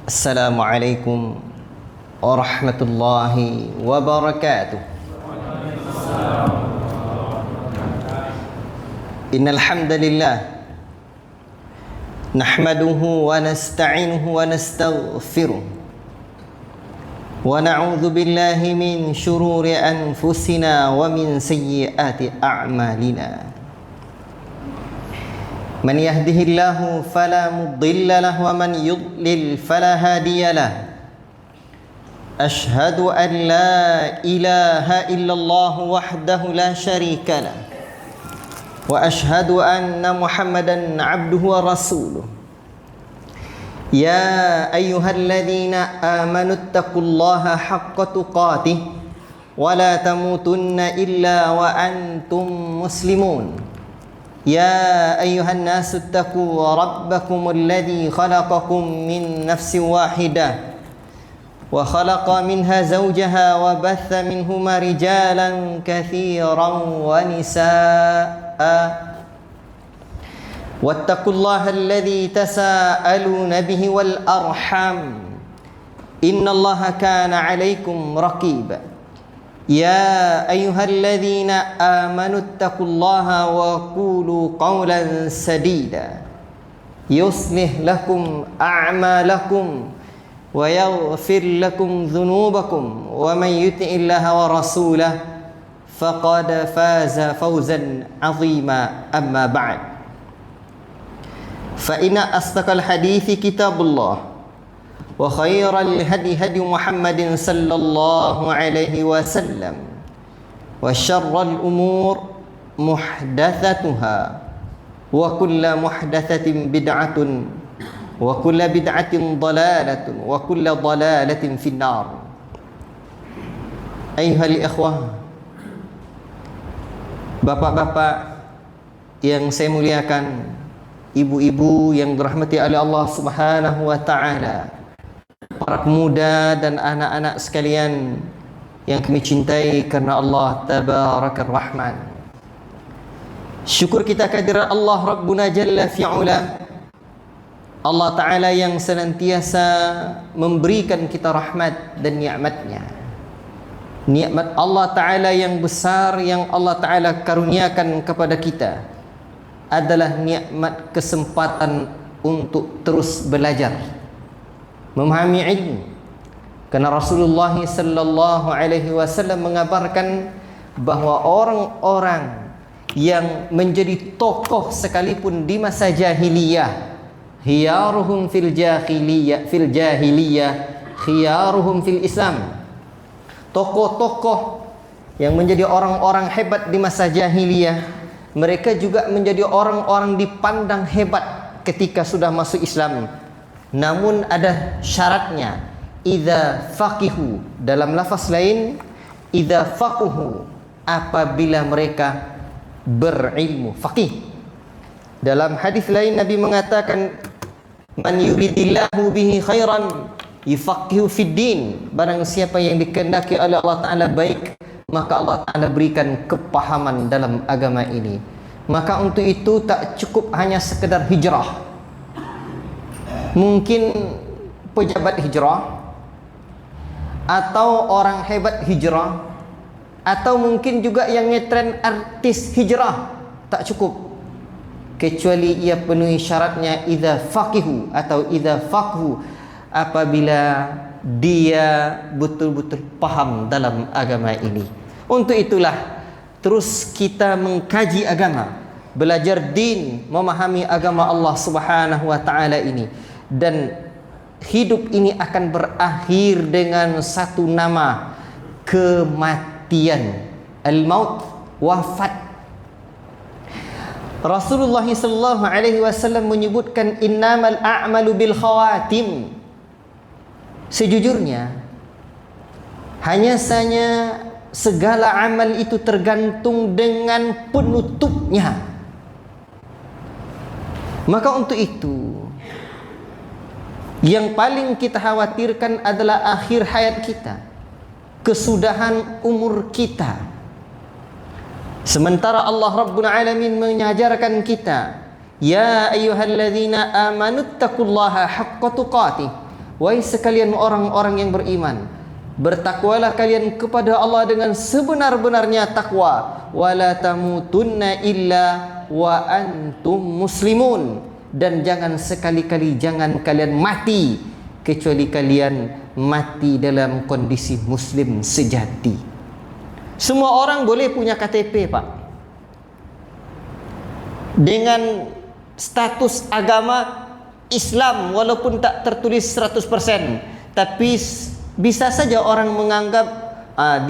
Assalamualaikum warahmatullahi wabarakatuh. Innal hamdalillah nahmaduhu wa nasta'inuhu wa nastaghfiruh wa na'udzu billahi min shururi anfusina wa min sayyiati a'malina. من يهده الله فلا مضل له ومن يضلل فلا هادي له أشهد أن لا إله إلا الله وحده لا شريك له وأشهد أن محمدا عبده ورسوله يا أيها الذين آمنوا اتقوا الله حق تقاته ولا تموتن إلا وأنتم مسلمون يا أيها الناس اتقوا ربكم الذي خلقكم من نفس واحدة وخلق منها زوجها وبث منهما رجالا كثيرا ونساء واتقوا الله الذي تساءلون به والأرحام إن الله كان عليكم رقيبا يا أيها الذين آمنوا اتقوا الله وقولوا قولا سديدا يصلح لكم أعمالكم ويغفر لكم ذنوبكم ومن يطع الله ورسوله فقد فاز فوزا عظيما أما بعد فإن أصدق الحديث كتاب الله وخير الهدي هدي محمد صلى الله عليه وسلم وشر الأمور محدثتها وكل محدثة بدعة وكل بدعة ضلالة وكل ضلالة في النار. أيها الإخوة, bapak-bapak yang saya muliakan, ibu-ibu yang dirahmati oleh Allah Subhanahu wa taala, para pemuda dan anak-anak sekalian yang kami cintai karena Allah Tabarakar Rahman. Syukur kita kehadirat Allah Rabbuna Jalla fi'ula, Allah Ta'ala yang senantiasa memberikan kita rahmat dan nikmatnya. Nikmat Allah Ta'ala yang besar yang Allah Ta'ala karuniakan kepada kita adalah nikmat kesempatan untuk terus belajar, memahami ilmu. Karena Rasulullah sallallahu alaihi wasallam mengabarkan bahawa orang-orang yang menjadi tokoh sekalipun di masa jahiliyah, khiyaruhum fil jahiliyah khiyaruhum fil Islam. Tokoh-tokoh yang menjadi orang-orang hebat di masa jahiliyah, mereka juga menjadi orang-orang dipandang hebat ketika sudah masuk Islam. Namun ada syaratnya, idza faqihu, dalam lafaz lain idza faquhu, apabila mereka berilmu, faqih. Dalam hadis lain Nabi mengatakan, man yuridillahu bihi khairan yufaqihu fid din, barang siapa yang dikehendaki oleh Allah Taala baik, maka Allah Taala berikan kepahaman dalam agama ini. Maka untuk itu tak cukup hanya sekedar hijrah. Mungkin pejabat hijrah, atau orang hebat hijrah, atau mungkin juga yang ngetren artis hijrah, tak cukup, kecuali ia penuhi syaratnya idza faqihu atau idza faqhu, apabila dia betul-betul paham dalam agama ini. Untuk itulah terus kita mengkaji agama, belajar din, memahami agama Allah Subhanahu wa taala ini. Dan hidup ini akan berakhir dengan satu nama, kematian, al-maut, wafat. Rasulullah sallallahu alaihi wasallam menyebutkan innamal a'malu bil khawatim. Sejujurnya hanya saja segala amal itu tergantung dengan penutupnya. Maka untuk itu yang paling kita khawatirkan adalah akhir hayat kita, kesudahan umur kita. Sementara Allah Rabbul Alamin mengajarkan kita, ya ayyuhalladzina amanu taqullaha haqqa tuqatih Wahai sekalian orang-orang yang beriman, bertakwalah kalian kepada Allah dengan sebenar-benarnya takwa. Wala tamutunna illa wa antum muslimun. Dan jangan sekali-kali jangan kalian mati kecuali kalian mati dalam kondisi muslim sejati. Semua orang boleh punya KTP, Pak, dengan status agama Islam walaupun tak tertulis 100%, tapi bisa saja orang menganggap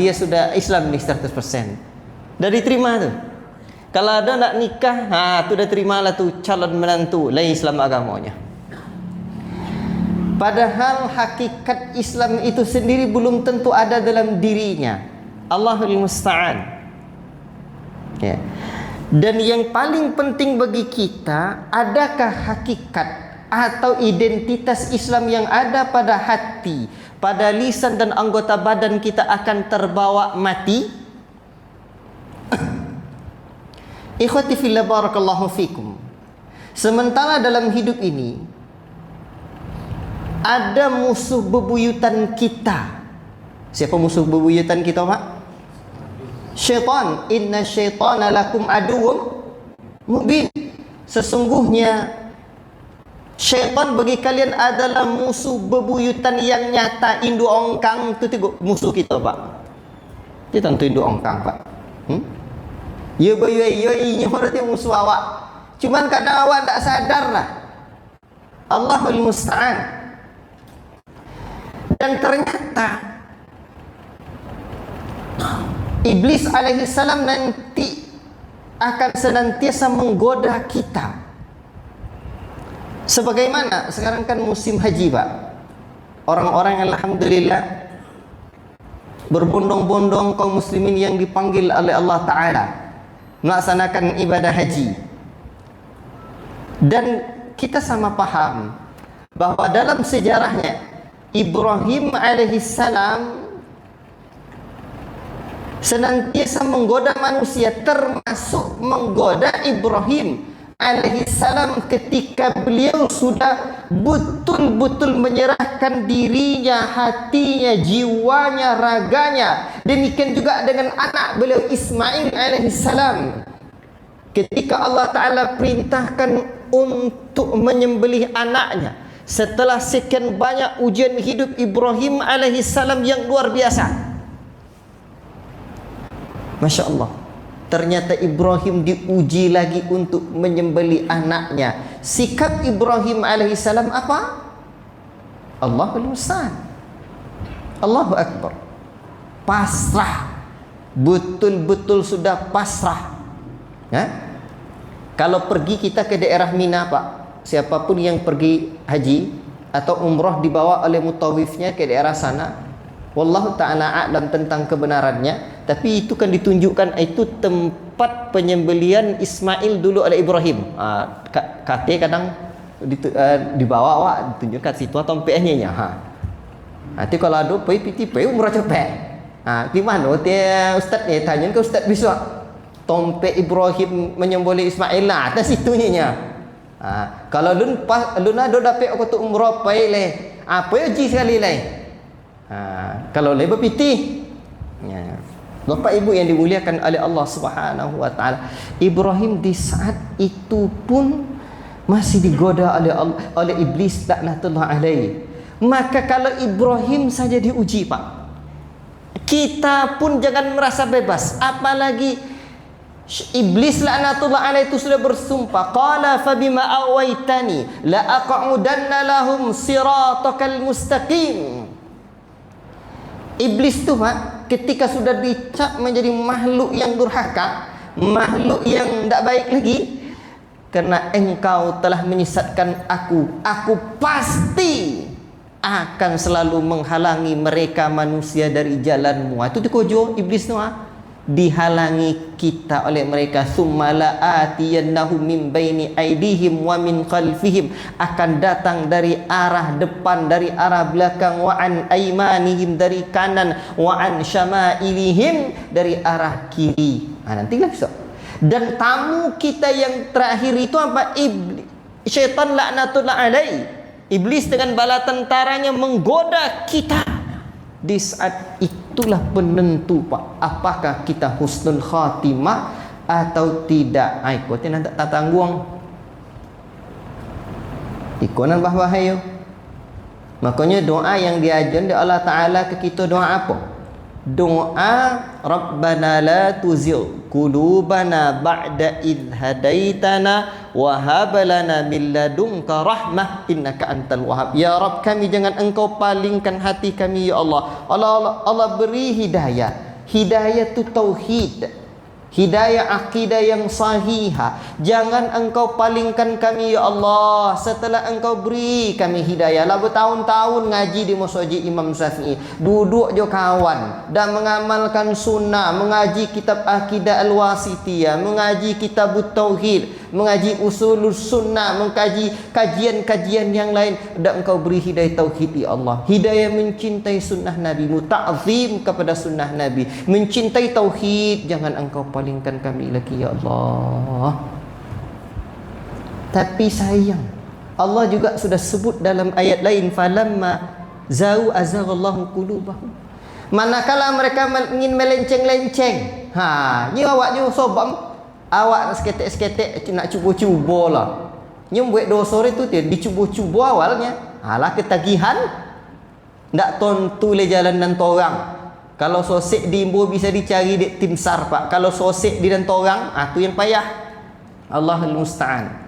dia sudah Islam ni 100%. Dah diterima tu. Kalau ada nak nikah, tu dah terimalah tu calon menantu lain Islam agamanya. Padahal hakikat Islam itu sendiri belum tentu ada dalam dirinya. Allahul musta'an. Ya. Dan yang paling penting bagi kita, adakah hakikat atau identitas Islam yang ada pada hati, pada lisan dan anggota badan kita akan terbawa mati? Ikhwati fillah, barakallahu fikum. Sementara dalam hidup ini ada musuh bebuyutan kita. Siapa musuh bebuyutan kita, Pak? Syaitan. Inna syaitana lakum aduwwun mubin. Sesungguhnya syaitan bagi kalian adalah musuh bebuyutan yang nyata. Induk ongkang tu tengok musuh kita, Pak. Dia tentu induk ongkang, Pak. Ya bayu ini berarti musuh awak. Cuman kadang awak tak sadar lah. Allahul musta'an. Dan ternyata Iblis alaihi salam nanti akan senantiasa menggoda kita. Sebagaimana sekarang kan musim haji, Pak. Orang-orang alhamdulillah berbondong-bondong kaum muslimin yang dipanggil oleh Allah Ta'ala melaksanakan ibadah haji. Dan kita sama paham bahwa dalam sejarahnya Ibrahim alaihissalam senantiasa menggoda manusia, termasuk menggoda Ibrahim alaihissalam ketika beliau sudah betul-betul menyerahkan dirinya, hatinya, jiwanya, raganya. Demikian juga dengan anak beliau Ismail alaihissalam. Ketika Allah Ta'ala perintahkan untuk menyembelih anaknya, setelah sekian banyak ujian hidup Ibrahim alaihissalam yang luar biasa, Masya Allah, ternyata Ibrahim diuji lagi untuk menyembelih anaknya. Sikap Ibrahim alaihissalam apa? Allahul musta'an. Allahu akbar. Pasrah. Betul-betul sudah pasrah. Kalau pergi kita ke daerah Mina, Pak, siapapun yang pergi haji atau umrah dibawa oleh mutawifnya ke daerah sana, wallahu ta'ala a'lam tentang kebenarannya, tapi itu kan ditunjukkan itu tempat penyembelian Ismail dulu oleh Ibrahim. Kate kadang dibawa awak ditunjukkan situ tompeknya. Nanti kalau ada piti umrah cepet. Di mana dia ustaz ni tanya ke ustaz besok tompek Ibrahim menyembelih Ismail lah atas situnya. Kalau lun ada dapat aku tu umrah pai leh. Apa ya ji sekali leh. Kalau leh berpiti. Bapak Ibu yang dimuliakan oleh Allah Subhanahu wa taala, Ibrahim di saat itu pun masih digoda oleh iblis laknatullah alaihi. Maka kalau Ibrahim saja diuji, Pak, kita pun jangan merasa bebas, apalagi iblis laknatullah alaihi itu sudah bersumpah, qala fabima awaitani la aq'udanna lahum siratakal mustaqim. Iblis tu, Pak, ketika sudah dicap menjadi makhluk yang durhaka, makhluk yang tidak baik lagi, karena engkau telah menyesatkan aku pasti akan selalu menghalangi mereka manusia dari jalanmu. Itu dikojo iblis tu, dihalangi kita oleh mereka. Summala atiyannahum min baini aidihim wa min khalfihim, akan datang dari arah depan, dari arah belakang, wa an aimanihim, dari kanan, wa an syama'ilihim, dari arah kiri. Nantilah besok. Dan tamu kita yang terakhir itu apa? Syaitan laknatullah alaihi. Iblis dengan bala tentaranya menggoda kita. Di saat itulah penentu Pak, apakah kita husnul khatimah atau tidak. Ai ko tinan tak tangguang. Ikonan bahaya. Makanya doa yang diajar oleh Allah Taala ke kita doa apa? Doa Rabbana la tuzigh qulubana ba'da idh hadaitana wa hab lana min ladunka rahmah innaka antal wahhab. Ya Rabb, kami jangan engkau palingkan hati kami ya Allah. Allah beri hidayah. Hidayah tu tauhid. Hidayah akidah yang sahihah. Jangan engkau palingkan kami ya Allah setelah engkau beri kami hidayah. Lah bertahun-tahun ngaji di Masjid Imam Syafi'i, duduk jo kawan dan mengamalkan sunnah, mengaji kitab akidah al-wasitiyah, mengaji kitab tauhid, mengaji usulus sunnah, mengkaji kajian-kajian yang lain, dan engkau beri hidayah tauhid ya Allah. Hidayah mencintai sunnah Nabi, ta'zim kepada sunnah Nabi, mencintai tauhid. Jangan engkau palingkan kami lagi ya Allah. Tapi sayang, Allah juga sudah sebut dalam ayat lain, falamma zau azaghallahu qulubahum. Manakala mereka ingin melenceng-lenceng, ni awak je sobam, awak seketek-seketek nak cuba-cuba lah. Nyum buat dosa itu dia dicuba-cuba awalnya. Alah ketagihan, ndak tontu le jalan dan torang. Kalau sosek di Imbo bisa dicari di tim SAR Pak. Kalau sosek di dan torang, tu yang payah. Allahul musta'an.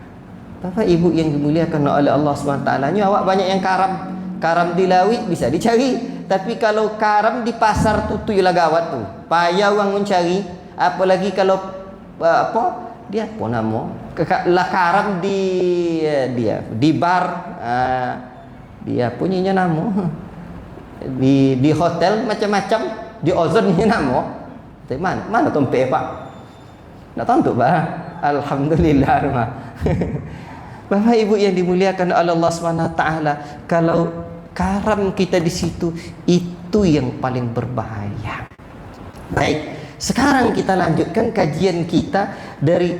Bapak Ibu yang dimuliakan oleh Allah SWT, awak banyak yang karam. Karam di lawit bisa dicari. Tapi kalau karam di pasar tu ialah gawat tu. Payah orang mencari. Apalagi kalau dia apa nama? Lah karam di bar, dia punya nama. Di hotel macam-macam, di ozon ni nama. Tapi mana tumpek Pak? Nak tahu Pak? Alhamdulillah rumah. Bapak Ibu yang dimuliakan oleh Allah SWT, kalau karam kita di situ, itu yang paling berbahaya. Baik, sekarang kita lanjutkan kajian kita dari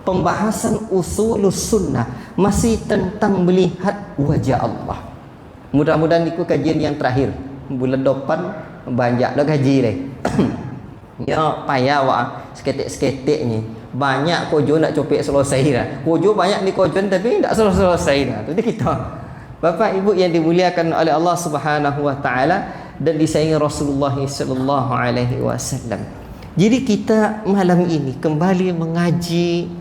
pembahasan usulus sunnah, masih tentang melihat wajah Allah. Mudah-mudahan itu kajian yang terakhir. Bulan depan banyak dah gaji deh. Ya payah wak seketik-seketik ni. Banyak kojo nak copek selesai dah. Kojo banyak di kojon tapi tak selesai dah. Itu kita. Bapak Ibu yang dimuliakan oleh Allah Subhanahu wa taala dan disayangi Rasulullah sallallahu alaihi wasallam. Jadi kita malam ini kembali mengaji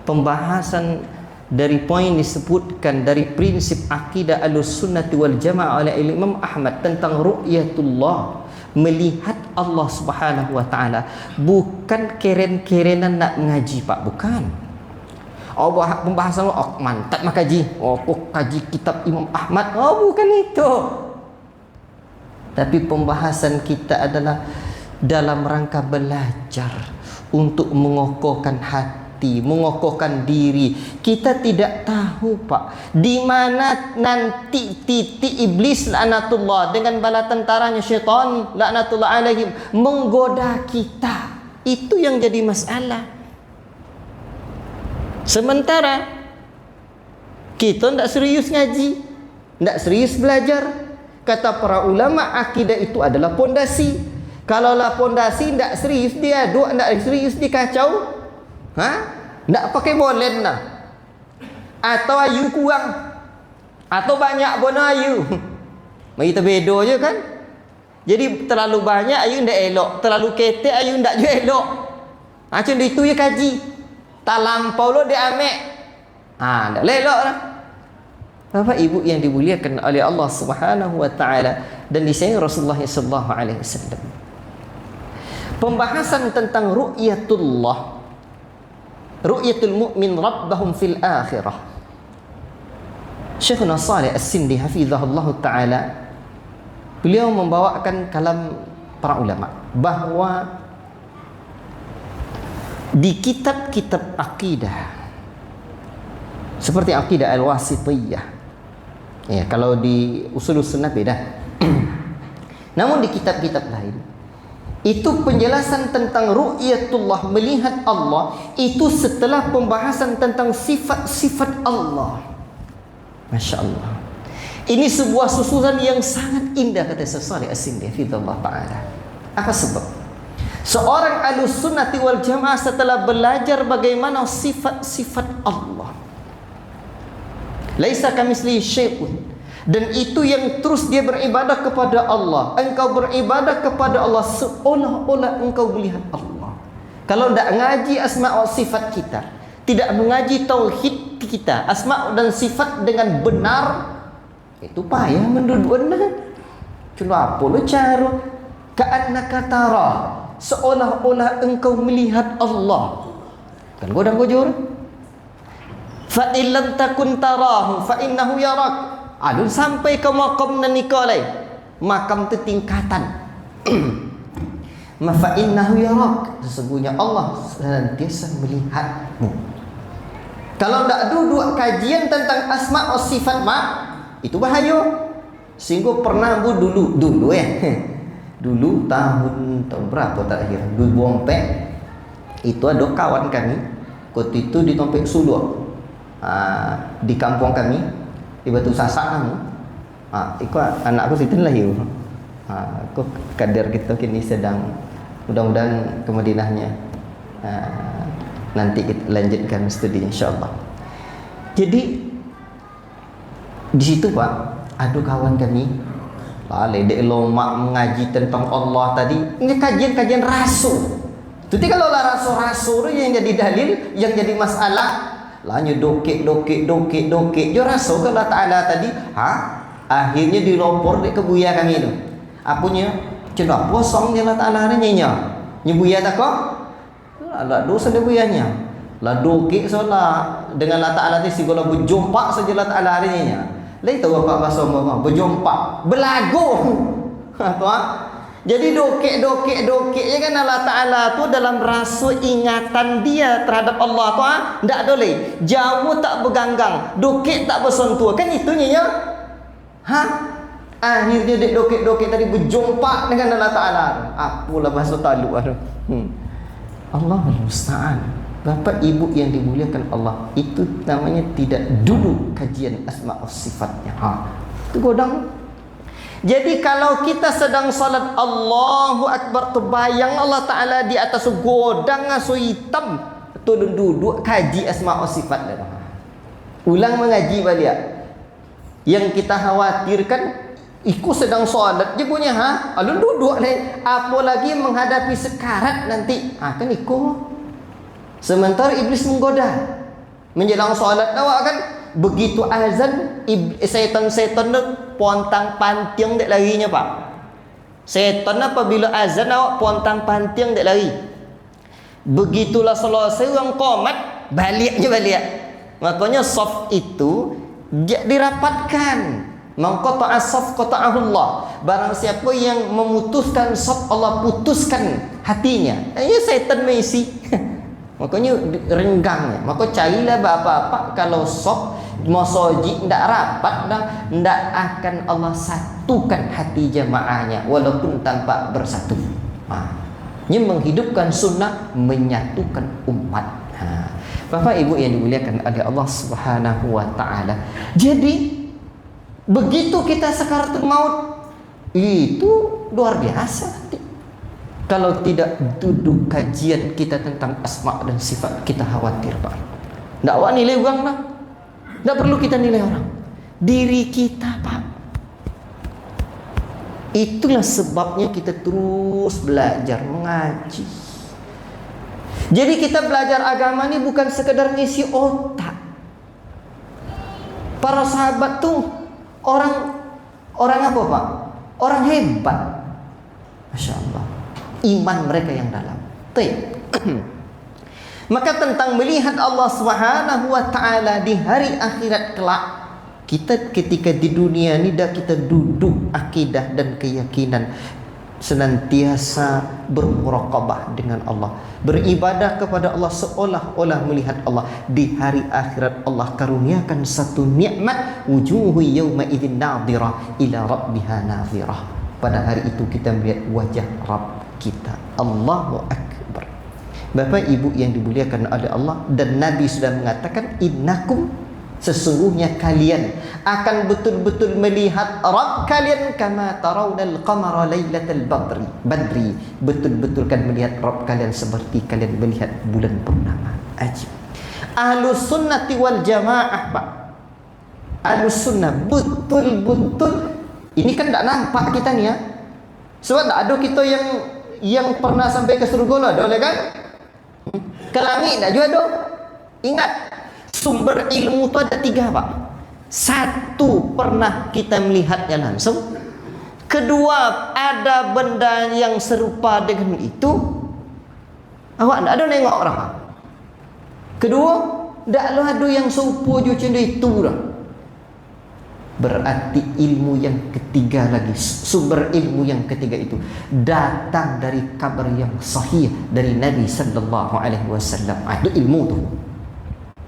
pembahasan dari poin disebutkan dari prinsip akidah Ahlussunnah wal Jamaah oleh Imam Ahmad tentang ru'yatullah, melihat Allah Subhanahu wa taala. Bukan keren-kerenan nak mengaji Pak, bukan. Pembahasan mantap mak kaji. Kaji kitab Imam Ahmad. Bukan itu. Tapi pembahasan kita adalah dalam rangka belajar untuk mengokohkan hati, mengokohkan diri. Kita tidak tahu Pak, di mana nanti titik iblis laknatullah dengan bala tentaranya syaitan laknatullah alaihim menggoda kita. Itu yang jadi masalah. Sementara kita tidak serius ngaji, tidak serius belajar. Kata para ulama, akidah itu adalah pondasi. Kalaulah pondasi tidak serius diaduk, tidak serius dikacau, tidak pakai bolen lah. Atau ayu kurang, atau banyak pun ayu. Kita beda je kan. Jadi terlalu banyak ayu tidak elok, terlalu ketek ayu tidak juga elok. Macam itu ya kaji. Tak lampau lo dia ambil. Tak elok lah. Bapak Ibu yang dimuliakan oleh Allah Subhanahu wa taala dan disayangi Rasulullah sallallahu alaihi wasallam. Pembahasan tentang ru'yatullah, ru'yatul mu'min rabbahum fil akhirah. Syekhuna Shalih As-Sindi hafizahullah taala, beliau membawakan kalam para ulama bahawa di kitab-kitab akidah seperti akidah al-wasitiyah, ya, kalau di usulus sunnah beda. Namun di kitab-kitab lain itu penjelasan tentang ru'yatullah, melihat Allah, itu setelah pembahasan tentang sifat-sifat Allah. Masya Allah. Ini sebuah susunan yang sangat indah, kata Syekh Shalih As-Sindi hafizahullah ta'ala. Apa sebab? Seorang Ahlus Sunnati wal Jamaah setelah belajar bagaimana sifat-sifat Allah, laisa kamitslihi syai'un, dan itu yang terus dia beribadah kepada Allah. Engkau beribadah kepada Allah seolah-olah engkau melihat Allah. Kalau tidak ngaji asma' wa sifat kita, tidak mengaji tauhid kita, asma' dan sifat dengan benar, itu payah menduduk. Cuma apa lu cara? Ka'annaka tara, seolah-olah engkau melihat Allah. Kan godang gojur. Fa illam takun tarahu fa innahu yarak. Alun sampai ke maqam nikolai. Makam itu tingkatan. Ma fa innahu yarak. Sesungguhnya Allah senantiasa melihatmu. Kalau tak duduk kajian tentang asma' wa sifat itu bahaya. Sehingga pernah dulu dulu tahun berapa terakhir 2004 itu ada kawan kami waktu itu di Tompek Sulur, di kampung kami di Batu Sasak. Itu anakku situ lah yuk. Aku kader kita kini sedang mudah-mudahan ke Madinahnya. Nanti kita lanjutkan studi insyaallah. Jadi di situ Pak, ada kawan kami ledek lomak mengaji tentang Allah tadi. Ini kajian-kajian rasul. Jadi kalau lah rasul-rasul yang jadi dalil, yang jadi masalah, lahnya dokek. Jo rasul ke Allah Ta'ala tadi, akhirnya dilopor di kebuya kami itu. Apunya, cuma posong Allah Ta'ala ni nya. Nyebuya tak kok? Lah dosa dia buyanya. Lah dokek solah dengan Allah Ta'ala ni segala berjumpa saja Allah Ta'ala ni nya. Lai tahu apa bahasa apa? Berjumpa, belagu. Jadi dokek ya kan Allah Ta'ala tu dalam rasa ingatan dia terhadap Allah tu ndak boleh. Jauh tak berganggang, dokek tak bersentuh. Kan itunya ya. Akhirnya dokek tadi berjumpa dengan Allah Ta'ala. Apalah bahasa taluk tu. Allahul musta'an. Bapak ibu yang dimuliakan Allah, itu namanya tidak dulu kajian asma' wa sifatnya. Itu godang. Jadi kalau kita sedang salat Allahu Akbar, terbayang Allah Ta'ala di atas godang asu hitam, betul duduk kaji asma' wa sifat dia. Ulang mengaji balik. Yang kita khawatirkan ikut sedang salat je punya alun duduk ni, apa lagi menghadapi sekarat nanti. Kan ikut. Sementara iblis menggoda menjelang solat awak kan, begitu azan setan-setan tu pontang pantiang dek larinya Pak. Setan apabila azan awak pontang pantiang dek lari. Begitulah selesai orang qomat balik. Makanya saf itu dirapatkan. Man qata'a saf qata'ahu Allah. Barang siapa yang memutuskan saf, Allah putuskan hatinya. Ya setan mesi. Makanya renggangnya. Maka carilah apa-apa kalau sok masjid ndak rapat dah, ndak akan Allah satukan hati jemaahnya walaupun tanpa bersatu. Ini menghidupkan sunnah, menyatukan umat. Bapak ibu yang dimuliakan oleh Allah Subhanahu wa taala. Jadi begitu kita sakaratul maut, itu luar biasa. Kalau tidak duduk kajian kita tentang asma' dan sifat, kita khawatir Pak. Tidak awak nilai orang lah. Tidak perlu kita nilai orang. Diri kita Pak. Itulah sebabnya kita terus belajar mengaji. Jadi kita belajar agama ini bukan sekedar ngisi otak. Para sahabat tuh orang apa Pak? Orang hebat. Masya Allah. Iman mereka yang dalam. Maka tentang melihat Allah Subhanahu wa taala di hari akhirat kelak, kita ketika di dunia ni dah kita duduk akidah dan keyakinan senantiasa bermuraqabah dengan Allah, beribadah kepada Allah seolah-olah melihat Allah. Di hari akhirat Allah karuniakan satu nikmat, wujuhu yauma idzin nadhirah ila rabbiha nadhirah. Pada hari itu kita melihat wajah Rabb kita. Allahu Akbar. Bapak ibu yang dimuliakan oleh Allah, dan Nabi sudah mengatakan innakum, sesungguhnya kalian akan betul-betul melihat Rabb kalian kama tarawnal qamara lailatal badri, betul-betul kan melihat Rabb kalian seperti kalian melihat bulan purnama. Ajib. Ahlus sunnati wal jamaah, Pak. Ahlus sunnah betul-betul ini kan tak nampak kita nih ya. Sebab tak ada kita yang pernah sampai ke surga lah, ada kan? Ke langit tak juga ada. Ingat, sumber ilmu itu ada 3, Pak. 1, pernah kita melihatnya langsung. 2, ada benda yang serupa dengan itu. Awak tak ada nengok orang. 2, tak ada yang serupa juga macam itu dah. Berarti ilmu yang ketiga lagi, sumber ilmu yang ketiga itu datang dari kabar yang sahih dari Nabi sallallahu alaihi wasallam. Itu ilmu tu.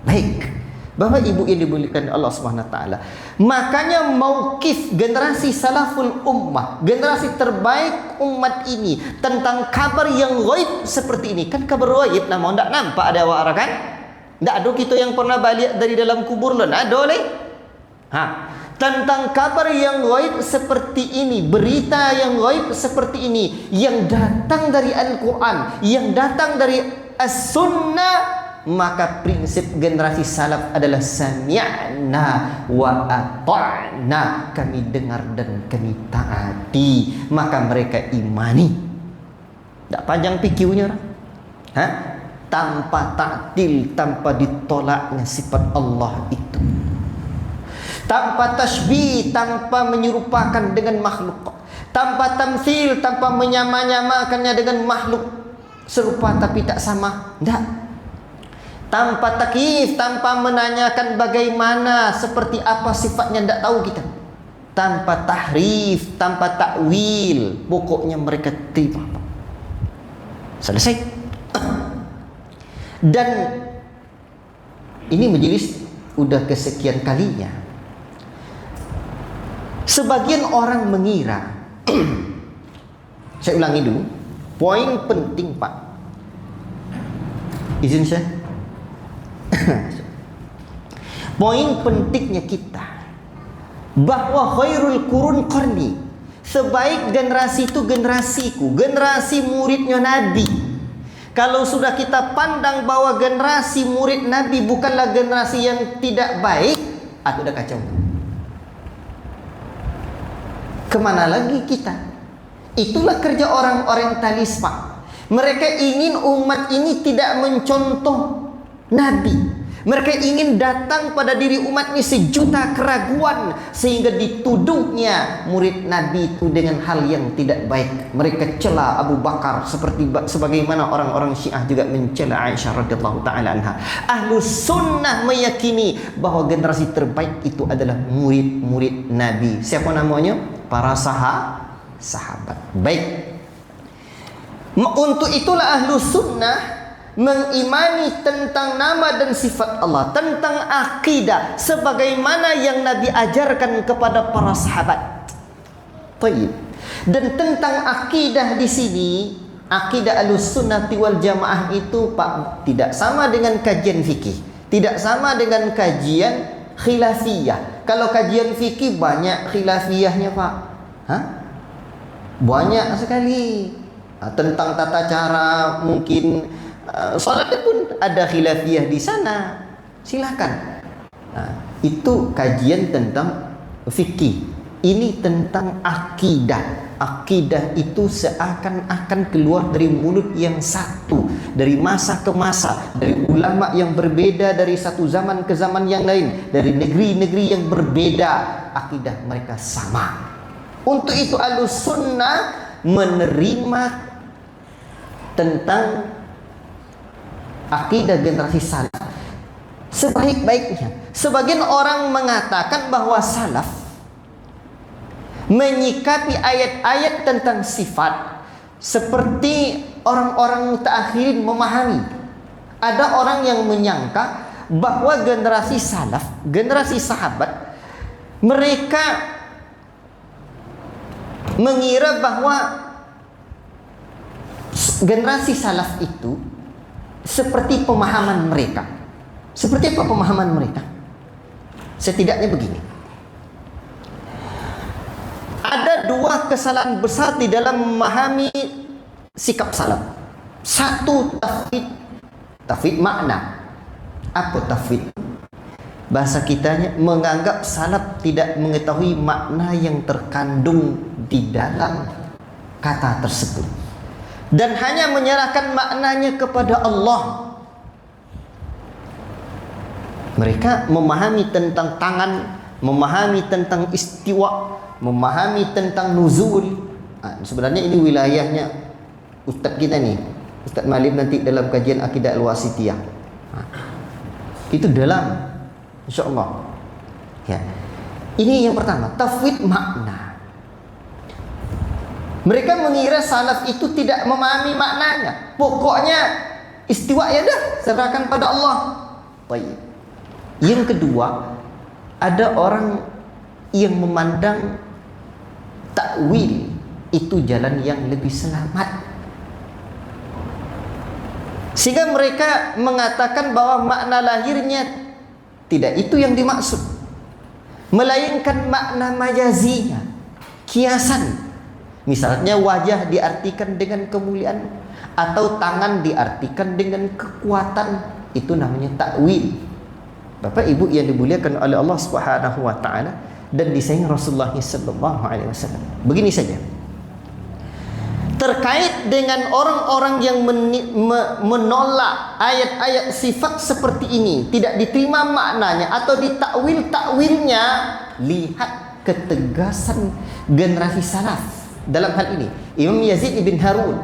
Baik. Bapak Ibu yang dimuliakan Allah Subhanahu wa taala. Makanya mauqif generasi salaful ummah, generasi terbaik umat ini tentang kabar yang ghaib seperti ini. Kan kabar ghaib namun tak nampak ada awak kan? Tak ada kita yang pernah balik dari dalam kubur lah. Ada oleh. Tentang kabar yang ghaib seperti ini, berita yang ghaib seperti ini, yang datang dari Al-Quran, yang datang dari As-Sunnah, maka prinsip generasi salaf adalah sami'na wa ata'na, kami dengar dan kami taati, maka mereka imani. Tak panjang PQ-nya orang. Tanpa ta'til, tanpa ditolaknya sifat Allah itu, tanpa tasbih, tanpa menyerupakan dengan makhluk, tanpa tamsil, tanpa menyama-nyamakannya dengan makhluk serupa tapi tak sama, tidak. Tanpa takyif, tanpa menanyakan bagaimana, seperti apa sifatnya, tidak tahu kita. Tanpa tahrif, tanpa takwil, pokoknya mereka terima. Selesai. Dan ini majelis udah kesekian kalinya. Sebagian orang mengira saya ulangi dulu, poin penting, Pak. Izin saya. Poin pentingnya kita bahwa khairul qurun qarni, sebaik generasi itu generasiku, generasi muridnya Nabi. Kalau sudah kita pandang bahwa generasi murid Nabi bukanlah generasi yang tidak baik, atau udah kacau. Kemana lagi kita? Itulah kerja orang orientalis, Pak. Mereka ingin umat ini tidak mencontoh Nabi. Mereka ingin datang pada diri umat ini sejuta keraguan, sehingga dituduhnya murid Nabi itu dengan hal yang tidak baik. Mereka cela Abu Bakar sebagaimana orang-orang Syiah juga mencela Aisyah radhiyallahu taala anha. Ahlus sunnah meyakini bahwa generasi terbaik itu adalah murid-murid Nabi. Siapa namanya? Para sahabat. Baik. Untuk itulah ahlus sunnah mengimani tentang nama dan sifat Allah, tentang akidah sebagaimana yang Nabi ajarkan kepada para sahabat. Baik. Dan tentang akidah di sini, akidah Ahlussunnati wal Jamaah itu, Pak, tidak sama dengan kajian fikih, tidak sama dengan kajian khilafiyah. Kalau kajian fikih banyak khilafiyahnya, Pak. Banyak sekali. Tentang tata cara, mungkin salat pun ada khilafiyah di sana. Silakan. Itu kajian tentang fikih. Ini tentang akidah. Akidah itu seakan-akan keluar dari mulut yang satu, dari masa ke masa, dari ulama yang berbeda, dari satu zaman ke zaman yang lain, dari negeri-negeri yang berbeda, akidah mereka sama. Untuk itu Ahlussunnah menerima tentang akidah generasi salaf sebaik-baiknya. Sebagian orang mengatakan bahwa salaf menyikapi ayat-ayat tentang sifat seperti orang-orang mutaakhirin memahami. Ada orang yang menyangka bahwa generasi salaf, generasi sahabat, mereka mengira bahwa generasi salaf itu seperti pemahaman mereka. Seperti apa pemahaman mereka? Setidaknya begini. Ada dua kesalahan besar di dalam memahami sikap salaf. Satu, tafwid makna. Apa tafwid? Bahasa kitanya menganggap salaf tidak mengetahui makna yang terkandung di dalam kata tersebut dan hanya menyerahkan maknanya kepada Allah. Mereka memahami tentang tangan, memahami tentang istiwa, memahami tentang nuzul. Sebenarnya ini wilayahnya ustaz kita nih, Ustaz Malim nanti dalam kajian akidah al-wasitiyah. Itu dalam, insyaallah. Ya. Ini yang pertama, tafwid makna. Mereka mengira salaf itu tidak memahami maknanya. Pokoknya istiwa ya dah, serahkan pada Allah. Baik. Yang kedua, ada orang yang memandang takwil itu jalan yang lebih selamat, sehingga mereka mengatakan bahwa makna lahirnya tidak itu yang dimaksud, melainkan makna majazinya, kiasan. Misalnya wajah diartikan dengan kemuliaan atau tangan diartikan dengan kekuatan, itu namanya takwil. Bapak Ibu yang dimuliakan oleh Allah Subhanahu wa taala dan disayangi Rasulullah sallallahu alaihi wasallam. Begini saja. Terkait dengan orang-orang yang menolak ayat-ayat sifat seperti ini, tidak diterima maknanya atau ditakwil-takwilnya, lihat ketegasan generasi salaf dalam hal ini. Imam Yazid ibn Harun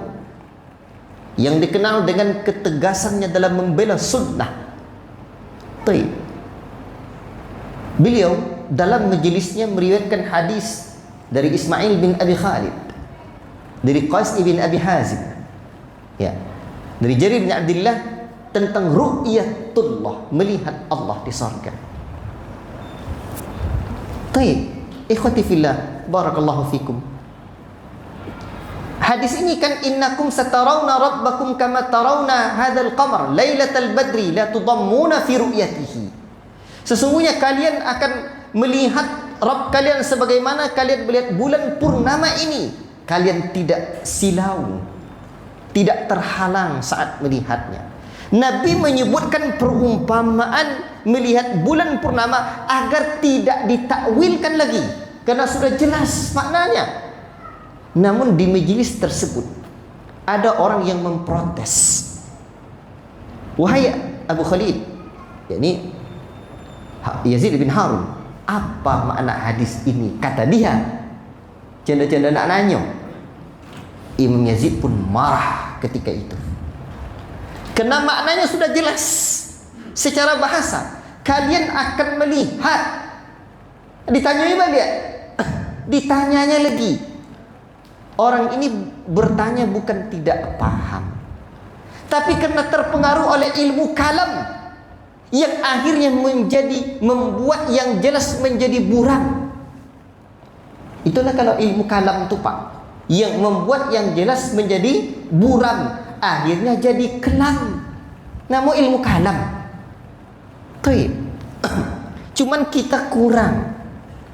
yang dikenal dengan ketegasannya dalam membela sunnah. Beliau dalam majelisnya meriwayatkan hadis dari Ismail bin Abi Khalid, dari Qais ibn Abi Hazim, ya, dari Jarir bin Abdullah tentang ru'yatullah, melihat Allah di surga. Ikhwati fillah, barakallahu fikum. Hadis ini kan innakum satarawna rabbakum kama tarawna hadzal qamar lailatal badri la tudammuna fi ru'yatihi. Sesungguhnya kalian akan melihat Rabb kalian sebagaimana kalian melihat bulan purnama ini. Kalian tidak silau, tidak terhalang saat melihatnya. Nabi menyebutkan perumpamaan melihat bulan purnama agar tidak ditakwilkan lagi, karena sudah jelas maknanya. Namun di majelis tersebut ada orang yang memprotes. Wahai Abu Khalid, yakni Yazid bin Harun, apa makna hadis ini? Kata dia, canda-canda nak nanya. Imam Yazid pun marah ketika itu, karena maknanya sudah jelas secara bahasa. Kalian akan melihat. Ditanyai balik, ditanyanya lagi. Orang ini bertanya bukan tidak paham, tapi karena terpengaruh oleh ilmu kalam yang akhirnya membuat yang jelas menjadi buram. Itulah kalau ilmu kalam itu Pak, yang membuat yang jelas menjadi buram, akhirnya jadi kelam. Namun ilmu kalam. Cuman kita kurang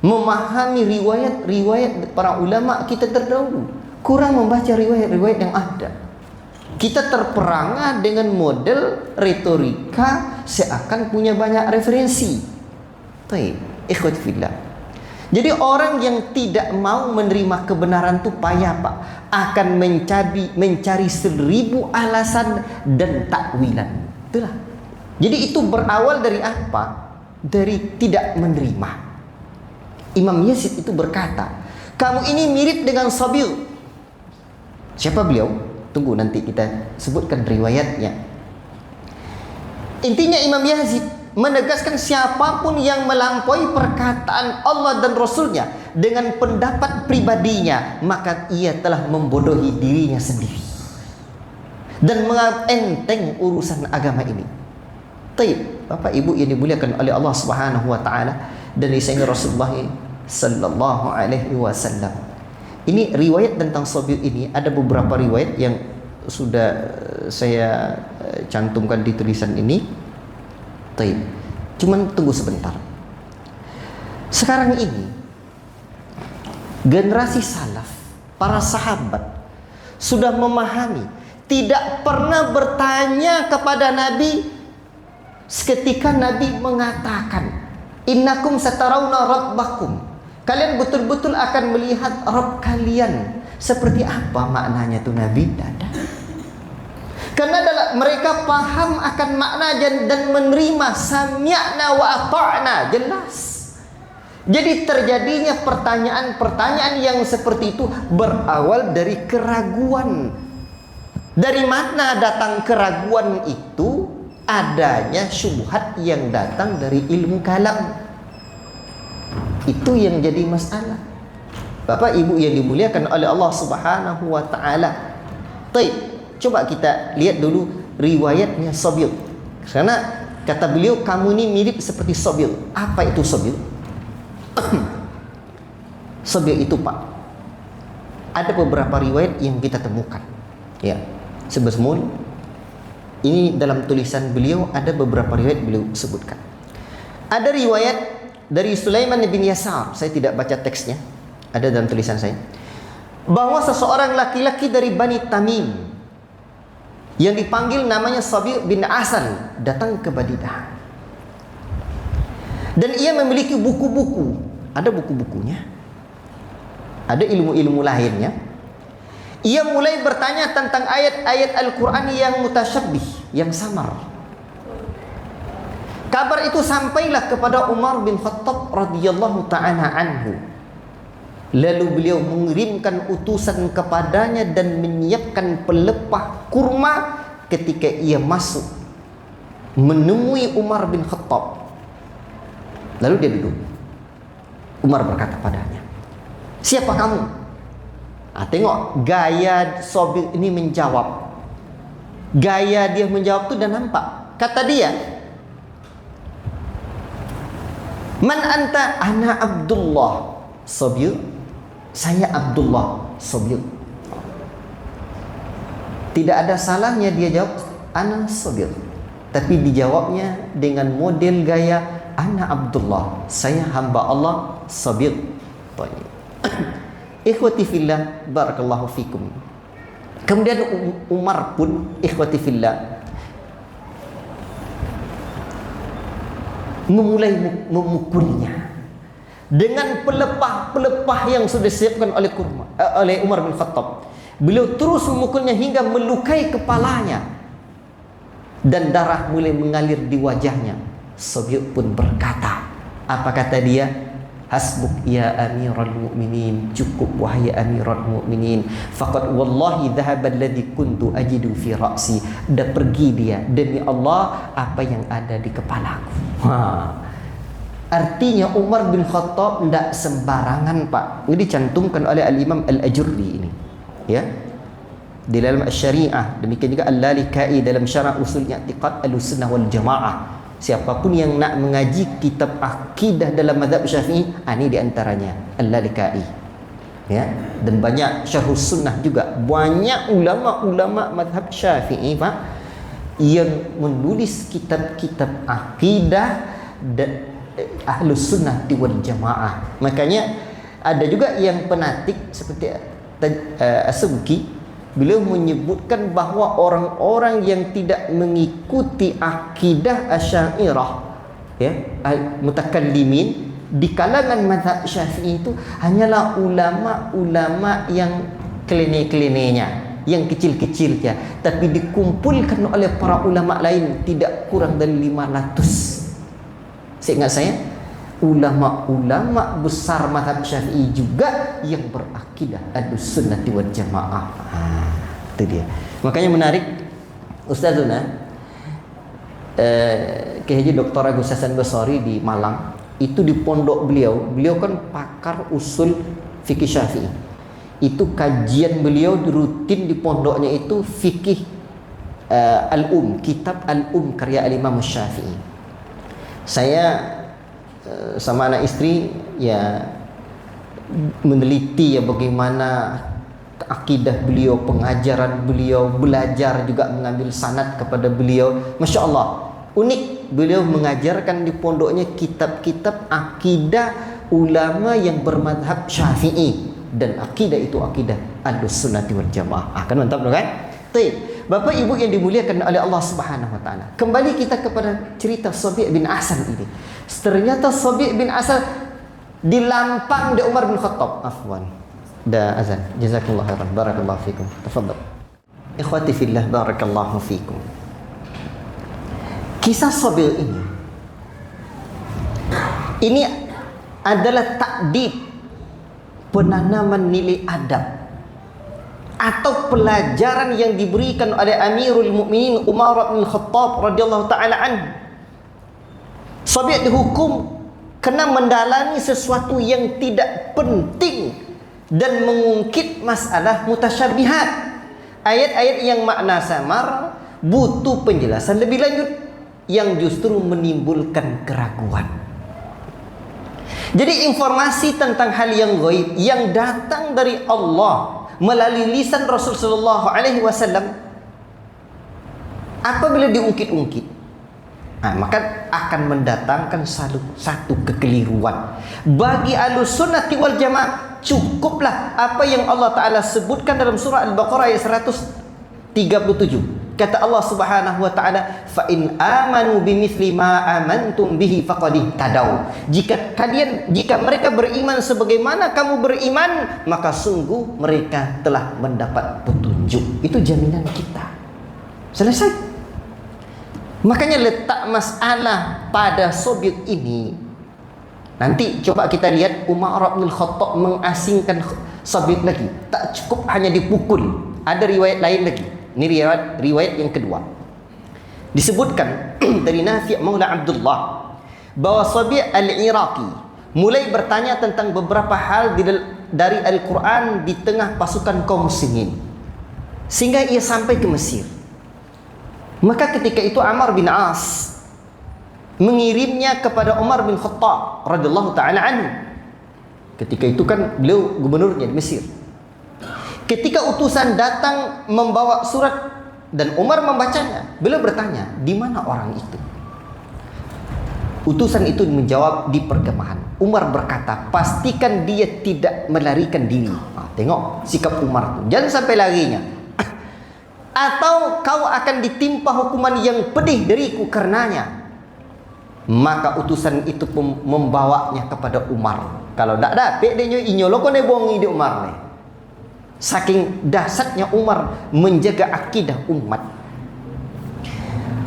memahami riwayat-riwayat para ulama kita terdahulu, kurang membaca riwayat-riwayat yang ada. Kita terperangah dengan model retorika seakan punya banyak referensi. Ikhwati fillah. Jadi orang yang tidak mau menerima kebenaran itu payah Pak, akan mencari 1000 alasan dan takwilan. Itulah. Jadi itu berawal dari apa? Dari tidak menerima. Imam Yazid itu berkata, kamu ini mirip dengan Sabir. Siapa beliau? Tunggu nanti kita sebutkan riwayatnya. Intinya Imam Yazid menegaskan siapapun yang melampaui perkataan Allah dan Rasulnya dengan pendapat pribadinya, maka ia telah membodohi dirinya sendiri dan menganggap enteng urusan agama ini. Bapak Ibu yang dimuliakan oleh Allah Subhanahu wa taala dan disayangi Rasulullah sallallahu alaihi wasallam. Ini riwayat tentang Sabir ini, ada beberapa riwayat yang sudah saya cantumkan di tulisan ini. Cuman tunggu sebentar. Sekarang ini Generasi salaf, para sahabat sudah memahami, tidak pernah bertanya kepada Nabi seketika Nabi mengatakan, innakum satarawna rabbakum, kalian betul-betul akan melihat Rabb kalian. Seperti apa maknanya tuh Nabi? Tidak. Karena mereka paham akan makna dan menerima, sami'na wa ata'na, jelas. Jadi terjadinya pertanyaan-pertanyaan yang seperti itu berawal dari keraguan. Dari mana datang keraguan itu? Adanya syubhat yang datang dari ilmu kalam. Itu yang jadi masalah. Bapak Ibu yang dimuliakan oleh Allah Subhanahu wa taala. Baik, coba kita lihat dulu riwayatnya Sabil. Karena kata beliau, kamu ini mirip seperti Sabil. Apa itu Sabil? Sabil itu, Pak, ada beberapa riwayat yang kita temukan. Ya, sebelum ini dalam tulisan beliau ada beberapa riwayat beliau sebutkan. Ada riwayat dari Sulaiman bin Yasar, saya tidak baca teksnya, ada dalam tulisan saya, bahwa seseorang laki-laki dari Bani Tamim yang dipanggil namanya Sabi' bin Asan datang ke Madinah. Dan ia memiliki buku-buku, ada buku-bukunya, ada ilmu-ilmu lainnya. Ia mulai bertanya tentang ayat-ayat Al-Quran yang mutasyabbih, yang samar. Kabar itu sampailah kepada Umar bin Khattab radhiyallahu ta'ala anhu. Lalu beliau mengirimkan utusan kepadanya dan menyiapkan pelepah kurma ketika ia masuk menemui Umar bin Khattab. Lalu dia duduk. Umar berkata padanya, siapa kamu? Tengok gaya Sabil ini menjawab. Gaya dia menjawab itu dah nampak. Kata dia, man anta? Ana Abdullah. Sabil, saya Abdullah. Sabil. Tidak ada salahnya dia jawab ana Sabil, tapi dijawabnya dengan model gaya ana Abdullah, saya hamba Allah Sabil. Ikhwati fillah, barakallahu fikum. Kemudian Umar pun, ikhwati fillah, memulai memukulnya dengan pelepah-pelepah yang sudah disiapkan oleh Umar bin Khattab. Beliau terus memukulnya hingga melukai kepalanya dan darah mulai mengalir di wajahnya. Sabi' pun berkata, apa kata dia? Hasbuk ya amiral mu'minin, cukup wahai amiral mu'minin, faqad wallahi dhahaba alladhi kuntu ajidu fi ra'si, dah pergi dia, demi Allah apa yang ada di kepalaku. Artinya Umar bin Khattab tidak sembarangan, Pak. Ini dicantumkan oleh Al-Imam Al-Ajurri ini, ya, di dalam Asy-Syari'ah. Demikian juga Al-Lalikai dalam Syarah Usul I'tiqad Ahlussunnah wal Jamaah. Siapapun yang nak mengaji kitab akidah dalam mazhab Syafi'i, ini di antaranya Al-Lalikai, ya, dan banyak Syarhus Sunnah juga. Banyak ulama-ulama mazhab Syafi'i, Pak, yang menulis kitab-kitab akidah dan Ahlus Sunnah wal Jamaah. Makanya ada juga yang penatik seperti As-Subki, beliau menyebutkan bahawa orang-orang yang tidak mengikuti akidah Asy'ariyah, ya, mutakallimin di kalangan mazhab Syafi'i itu hanyalah ulama-ulama yang kelene-kelenenya, yang kecil-kecilnya, tapi dikumpulkan oleh para ulama lain tidak kurang dari 500. Seingat saya, ulama-ulama besar mazhab Syafi'i juga yang berakidah Ahlussunnah wal Jamaah. Itu dia. Makanya menarik, Ustazuna Kiai Haji Dr. Agus Hasan Basri di Malang, itu di pondok beliau kan pakar usul fikih Syafi'i. Itu kajian beliau rutin di pondoknya itu fikih kitab Al-Um karya Al-Imam Syafi'i. Saya sama anak istri ya meneliti ya bagaimana akidah beliau, pengajaran beliau, belajar juga mengambil sanad kepada beliau. Masya Allah, unik, beliau mengajarkan di pondoknya kitab-kitab akidah ulama yang bermadhab Syafi'i. dan akidah itu akidah Ahlus-Sunnah wal Jamaah. Kan mantap tu kan? Baik. Bapak Ibu yang dimuliakan oleh Allah Subhanahu wa taala. Kembali kita kepada cerita Sabi' bin Asal ini. Ternyata Sabi' bin Asal dilampang di Umar bin Khattab. Afwan. Dah azan. Jazakallahu khairan. Barakallahu fikum. Tafadhal. Ikhwati fillah, barakallahu fikum. Kisah Sabi' ini adalah takdib, penanaman nilai adab atau pelajaran yang diberikan oleh Amirul Mukminin Umar bin Khattab radhiyallahu taala anhu. Sabi' dihukum kena mendalami sesuatu yang tidak penting dan mengungkit masalah mutasyabihat, ayat-ayat yang makna samar butuh penjelasan lebih lanjut yang justru menimbulkan keraguan. Jadi informasi tentang hal yang gaib yang datang dari Allah melalui lisan Rasulullah SAW, apabila diungkit-ungkit, maka akan mendatangkan satu kekeliruan. Bagi Ahlus-Sunnah wal Jamaah, cukuplah apa yang Allah Ta'ala sebutkan dalam surah Al-Baqarah ayat 137. Kata Allah Subhanahu wa taala, "Fa in amanu bimithli ma amantum bihi faqad ihtadaw." Jika mereka beriman sebagaimana kamu beriman, maka sungguh mereka telah mendapat petunjuk. Itu jaminan kita. Selesai. Makanya letak masalah pada Sabi' ini. Nanti coba kita lihat Umar bin Khattab mengasingkan Sabi' lagi. Tak cukup hanya dipukul. Ada riwayat lain lagi. Ini riwayat yang kedua. Disebutkan dari Nafi' Maula Abdullah bahwa Sabi' al-Iraqi mulai bertanya tentang beberapa hal dari Al-Quran di tengah pasukan kaum muslimin, sehingga ia sampai ke Mesir. Maka ketika itu Amr bin As mengirimnya kepada Umar bin Khattab radhiyallahu taala anhu. Ketika itu kan beliau gubernurnya di Mesir. Ketika utusan datang membawa surat dan Umar membacanya, beliau bertanya, di mana orang itu? Utusan itu menjawab, di perkemahan. Umar berkata, pastikan dia tidak melarikan diri. Tengok sikap Umar itu, jangan sampai larinya. Atau kau akan ditimpa hukuman yang pedih dariku karenanya. Maka utusan itu membawanya kepada Umar. Kalau tak dapat dia inyolo kau nebongi di Umar ni. Saking dahsyatnya Umar menjaga akidah umat.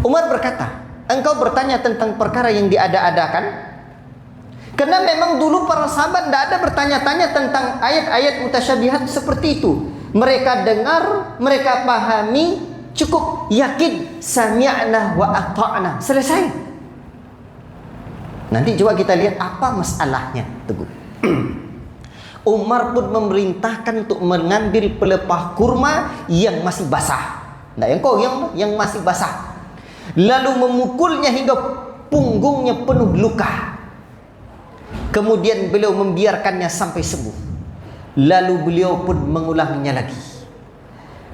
Umar berkata, engkau bertanya tentang perkara yang diada-adakan? Karena memang dulu para sahabat tidak ada bertanya-tanya tentang ayat-ayat mutasyabihat seperti itu. Mereka dengar, mereka pahami, cukup yakin, sami'na wa ata'na. Selesai. Nanti coba kita lihat apa masalahnya. Tunggu. Umar pun memerintahkan untuk mengambil pelepah kurma yang masih basah. Nah, yang masih basah. Lalu memukulnya hingga punggungnya penuh luka. Kemudian beliau membiarkannya sampai sembuh. Lalu beliau pun mengulanginya lagi.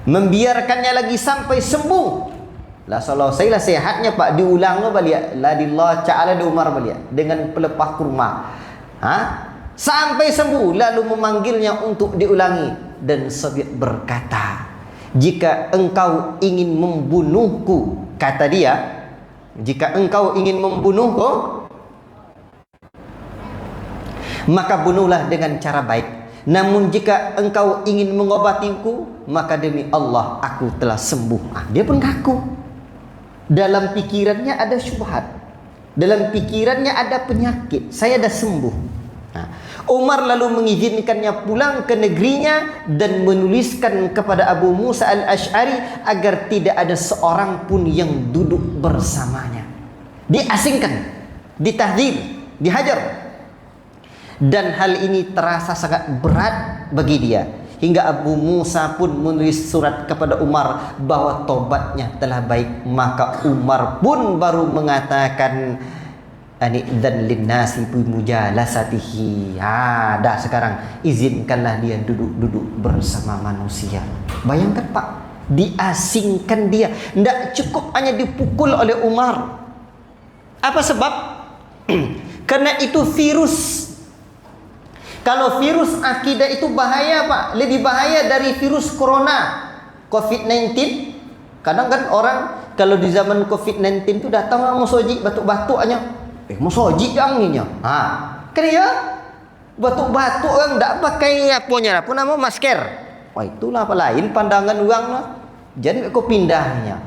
Membiarkannya lagi sampai sembuh. Lah kalau saya lah sehatnya Pak, diulang lo balik. La dillah ta'ala di Umar balik dengan pelepah kurma. Sampai sembuh, lalu memanggilnya untuk diulangi. Dan Sabi' berkata, jika engkau ingin membunuhku, kata dia, jika engkau ingin membunuhku, maka bunuhlah dengan cara baik. Namun jika engkau ingin mengobatiku, maka demi Allah aku telah sembuh. Dia pun ngaku. Dalam pikirannya ada syubhat, dalam pikirannya ada penyakit. Saya dah sembuh. Umar lalu mengizinkannya pulang ke negerinya dan menuliskan kepada Abu Musa al-Ash'ari agar tidak ada seorang pun yang duduk bersamanya. Diasingkan, ditahdzir, dihajar. Dan hal ini terasa sangat berat bagi dia, hingga Abu Musa pun menulis surat kepada Umar bahwa tobatnya telah baik. Maka Umar pun baru mengatakan, anidzan linnasi bi mujalasatihi. Dah sekarang izinkanlah dia duduk-duduk bersama manusia. Bayangkan Pak, diasingkan dia. Tidak cukup hanya dipukul oleh Umar. Apa sebab? Karena itu virus. Kalau virus akidah itu bahaya Pak, lebih bahaya dari virus corona, COVID-19. Kadang kan orang kalau di zaman COVID-19 itu datang mau soji batuk-batuk aja. Mau soji yang ni nya. Kan ya? Batuk-batuk orang tak pakai apa nama masker. Wah itulah apa lain pandangan orang lah. Jadi kau pindahnya.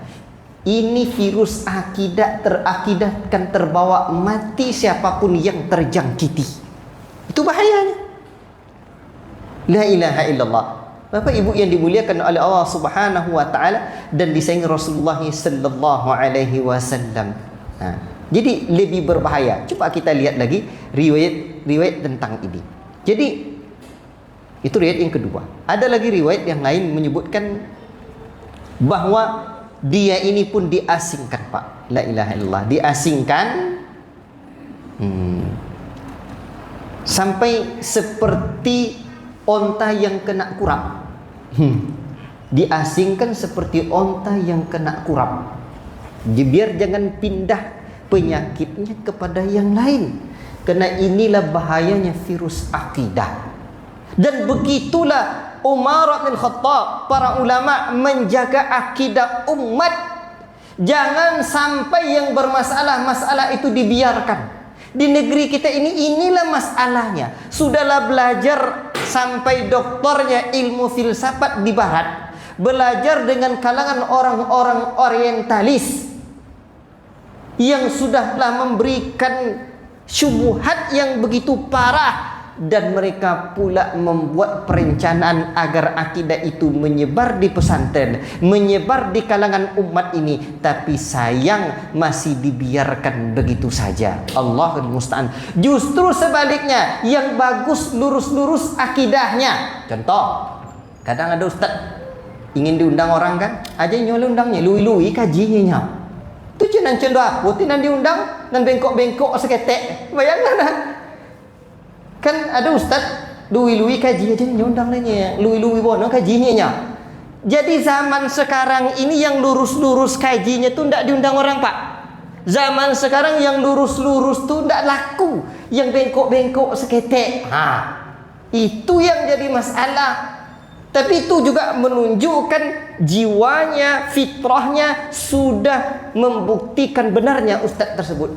Ini virus akidatkan terbawa mati siapapun yang terjangkiti. Itu bahayanya. La ilaha illallah. Bapak Ibu yang dimuliakan oleh Allah Subhanahu wa taala dan disayangi Rasulullah sallallahu alaihi wasallam. Jadi lebih berbahaya. Coba kita lihat lagi riwayat tentang ini. Jadi itu riwayat yang kedua. Ada lagi riwayat yang lain menyebutkan bahwa dia ini pun diasingkan Pak. La ilaha illallah. Diasingkan sampai seperti onta yang kena kurap. Diasingkan seperti onta yang kena kurap. Biar jangan pindah penyakitnya kepada yang lain. Karena inilah bahayanya virus akidah. Dan begitulah Umar bin Khattab, para ulama menjaga akidah umat. Jangan sampai yang bermasalah itu dibiarkan. Di negeri kita inilah masalahnya. Sudahlah belajar sampai doktornya ilmu filsafat di barat, belajar dengan kalangan orang-orang orientalis yang sudahlah memberikan syubhat yang begitu parah, dan mereka pula membuat perencanaan agar akidah itu menyebar di pesantren, menyebar di kalangan umat ini, tapi sayang masih dibiarkan begitu saja. Allahul musta'an. Justru sebaliknya, yang bagus lurus-lurus akidahnya. Contoh, kadang ada ustaz ingin diundang orang kan, aja nyolong undangnya, lui-lui kajinya. Tu jenang cendol apa, tinan diundang dan bengkok-bengkok seketek. Bayangkan kan ada ustaz lui-lui kaji aja nyondang lainnya, lui-lui bono kajinya. Jadi zaman sekarang ini yang lurus-lurus kajinya tuh ndak diundang orang Pak. Zaman sekarang yang lurus-lurus tuh ndak laku, yang bengkok-bengkok seketek. Itu yang jadi masalah. Tapi itu juga menunjukkan jiwanya, fitrahnya sudah membuktikan benarnya ustaz tersebut.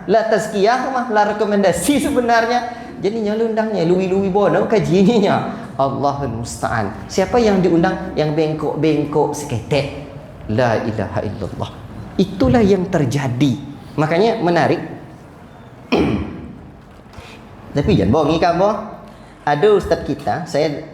La tazkiyah mah, la rekomendasi sebenarnya. Jadi nyalundangnya lui-lui bono kajinya. Allahul musta'an. Siapa yang diundang? Yang bengkok-bengkok seketek. La ilaha illallah. Itulah yang terjadi. Makanya menarik. Tapi jangan bohongi kamu. Ada ustaz kita, saya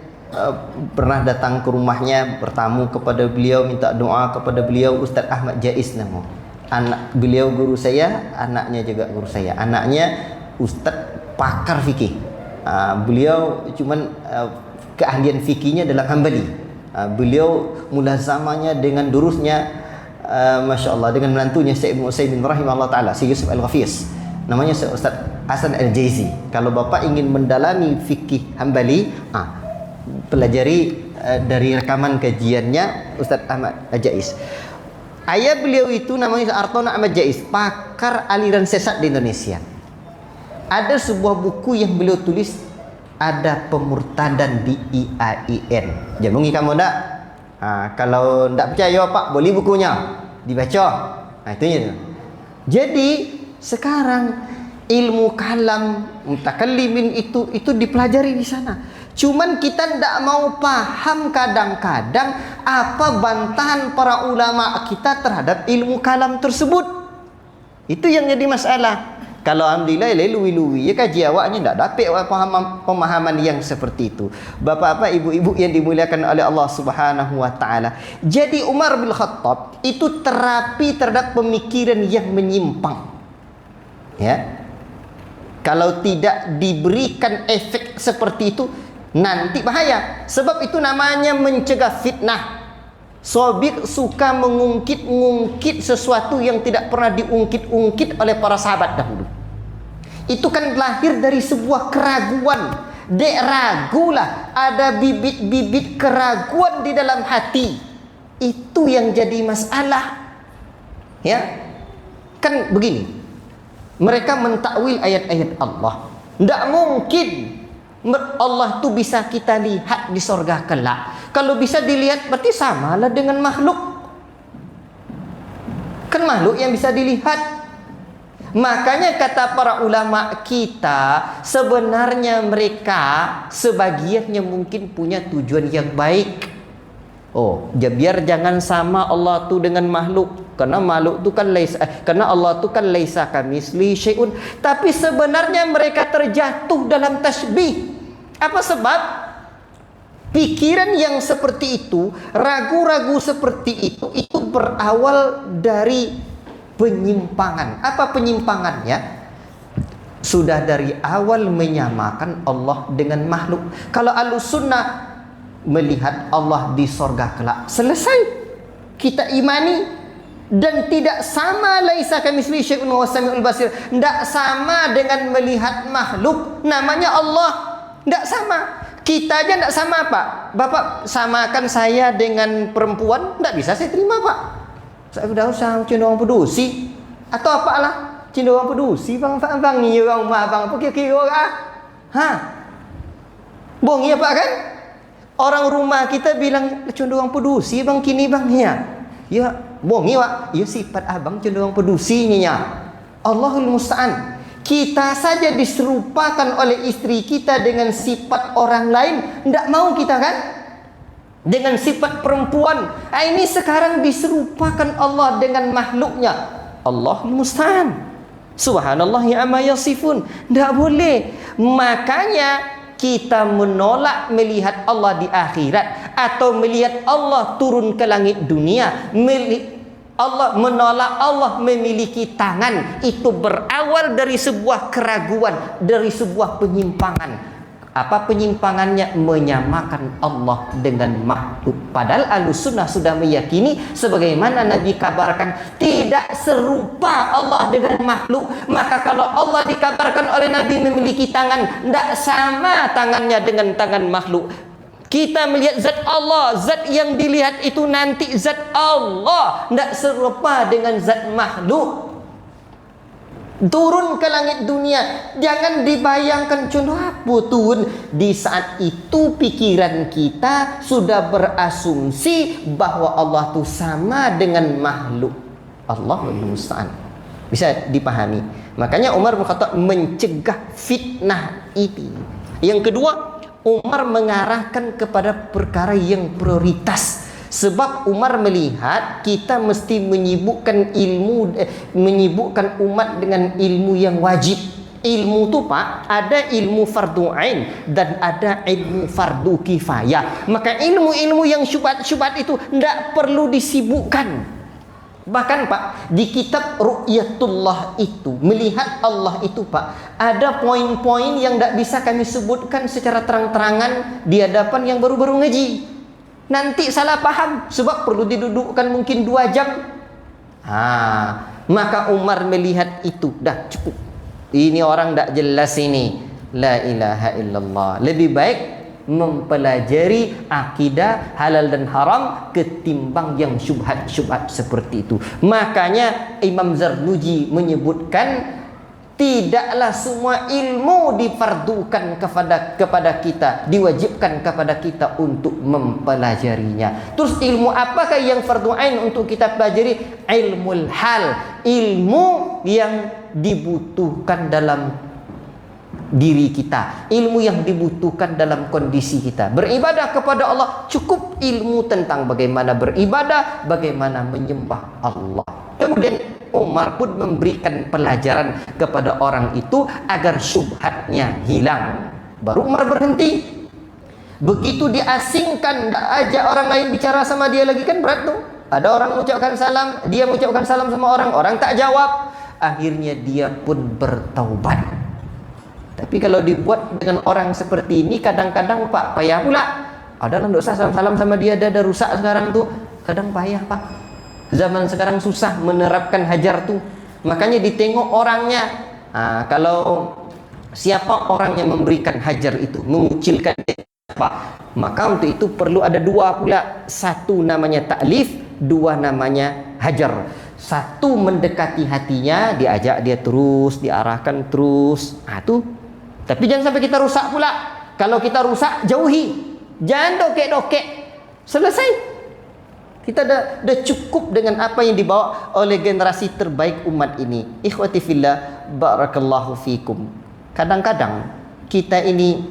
pernah datang ke rumahnya, bertamu kepada beliau, minta doa kepada beliau. Ustaz Ahmad Jais nama. Anak beliau guru saya, anaknya juga guru saya. Anaknya ustaz pakar fikih. Beliau cuman keahlian fikihnya dalam Hambali. Beliau mulazamanya dengan durusnya Masya Allah, dengan menantunya Syekh Ibn Utsaimin rahimahullah ta'ala, Syekh Yusuf Al-Ghafiz. Namanya Ustaz Hasan Al-Jaizi. Kalau Bapak ingin mendalami fikih Hambali, pelajari dari rekaman kajiannya Ustaz Ahmad Jais. Ayah beliau itu namanya Artona Ahmad Jais, pakar aliran sesat di Indonesia. Ada sebuah buku yang beliau tulis, ada pemurtadan di IAIN. Jangan mungkin kamu tak? Kalau tak percaya Pak, boleh bukunya dibaca. Itunya. Jadi sekarang ilmu kalam mutakallimin itu dipelajari di sana. Cuman kita tidak mau paham kadang-kadang apa bantahan para ulama kita terhadap ilmu kalam tersebut. Itu yang jadi masalah. Kalau alhamdulillah lui-lui ya kaji awaknya tidak dapat pemahaman yang seperti itu. Bapak-bapak, ibu-ibu yang dimuliakan oleh Allah Subhanahu wa taala. Jadi Umar bin Khattab itu terapi terhadap pemikiran yang menyimpang. Ya. Kalau tidak diberikan efek seperti itu, nanti bahaya. Sebab itu namanya mencegah fitnah. Sobir suka mengungkit-ungkit sesuatu yang tidak pernah diungkit-ungkit oleh para sahabat dahulu. Itu kan lahir dari sebuah keraguan. Dek ragulah, ada bibit-bibit keraguan di dalam hati. Itu yang jadi masalah. Ya. Kan begini. Mereka mentakwil ayat-ayat Allah. Tidak mungkin Allah tu bisa kita lihat di sorga kelak. Kalau bisa dilihat berarti samalah dengan makhluk. Kan makhluk yang bisa dilihat. Makanya kata para ulama kita, sebenarnya mereka sebagiannya mungkin punya tujuan yang baik. Oh, biar jangan sama Allah tu dengan makhluk. Karena makhluk tu kan karena Allah tu kan laisa kamitsli syai'un. Tapi sebenarnya mereka terjatuh dalam tasbih. Apa sebab? Pikiran yang seperti itu, ragu-ragu seperti itu berawal dari penyimpangan. Apa penyimpangannya? Sudah dari awal menyamakan Allah dengan makhluk. Kalau Ahlussunnah melihat Allah di sorga kelak, selesai, kita imani. Dan tidak sama, laisa kamitslihi syai'un wa samiul basir. Tidak sama dengan melihat makhluk, namanya Allah. Tidak sama. Kita aja tidak sama, Pak. Bapak samakan saya dengan perempuan, tidak bisa saya terima, Pak. Saya sudah usah cinta orang pedusi atau apalah, cinta orang pedusi bang ni orang mah bang apa kira-kira orang bohong ya Pak kan? Orang rumah kita bilang cinta orang pedusi bang kini bang ya bohong ya Pak, ya sifat abang cinta orang pedusinya ya. Allahul musta'an. Kita saja diserupakan oleh istri kita dengan sifat orang lain, tidak mau kita kan? Dengan sifat perempuan. Ini sekarang diserupakan Allah dengan makhluknya. Allahul musta'an. Subhanallah ya amma yasifun. Tidak boleh. Makanya kita menolak melihat Allah di akhirat, atau melihat Allah turun ke langit dunia. Allah menolak Allah memiliki tangan. Itu berawal dari sebuah keraguan, dari sebuah penyimpangan. Apa penyimpangannya? Menyamakan Allah dengan makhluk. Padahal Ahlussunnah sudah meyakini sebagaimana Nabi kabarkan, tidak serupa Allah dengan makhluk. Maka kalau Allah dikabarkan oleh Nabi memiliki tangan, tidak sama tangannya dengan tangan makhluk. Kita melihat zat Allah, zat yang dilihat itu nanti zat Allah, tidak serupa dengan zat makhluk. Turun ke langit dunia, jangan dibayangkan contoh apa turun. Di saat itu pikiran kita sudah berasumsi bahwa Allah itu sama dengan makhluk. Allahul musta'an. Bisa dipahami. Makanya Umar bin Khattab mencegah fitnah itu. Yang kedua, Umar mengarahkan kepada perkara yang prioritas. Sebab Umar melihat kita mesti menyibukkan menyibukkan umat dengan ilmu yang wajib. Ilmu tu Pak, ada ilmu fardu ain dan ada ilmu fardu kifayah. Maka ilmu-ilmu yang syubhat-syubhat itu tidak perlu disibukkan. Bahkan Pak, di kitab Ru'yatullah itu, melihat Allah itu Pak, ada poin-poin yang tidak bisa kami sebutkan secara terang-terangan di hadapan yang baru-baru ngaji. Nanti salah paham, sebab perlu didudukkan mungkin 2 jam. Maka Umar melihat itu, dah cukup. Ini orang tak jelas ini. La ilaha illallah. Lebih baik mempelajari akidah halal dan haram ketimbang yang syubhat-syubhat seperti itu. Makanya Imam Zarnuji menyebutkan, tidaklah semua ilmu difardukan kepada kita, diwajibkan kepada kita untuk mempelajarinya. Terus ilmu apakah yang fardu ain untuk kita pelajari? Ilmul hal, ilmu yang dibutuhkan dalam diri kita, ilmu yang dibutuhkan dalam kondisi kita. Beribadah kepada Allah, cukup ilmu tentang bagaimana beribadah, bagaimana menyembah Allah. Kemudian Umar pun memberikan pelajaran kepada orang itu agar syubhatnya hilang. Baru Umar berhenti. Begitu diasingkan, tak ajak orang lain bicara sama dia lagi, kan berat tuh. Ada orang mengucapkan salam, dia mengucapkan salam sama orang tak jawab. Akhirnya dia pun bertaubat. Tapi kalau dibuat dengan orang seperti ini, kadang-kadang Pak payah pula. Ada orang dosa salam sama dia, ada rusak sekarang tuh. Kadang payah Pak. Zaman sekarang susah menerapkan hajar tuh. Makanya ditengok orangnya. Kalau siapa orang yang memberikan hajar itu, mengucilkan apa, maka untuk itu perlu ada 2 pula. 1 namanya taklif, 2 namanya hajar. 1 mendekati hatinya, diajak dia terus, diarahkan terus. Tuh. Tapi jangan sampai kita rusak pula. Kalau kita rusak, jauhi. Jangan dokek-dokek. Selesai. Kita dah cukup dengan apa yang dibawa oleh generasi terbaik umat ini. Ikhwati fillah, barakallahu fikum. Kadang-kadang kita ini,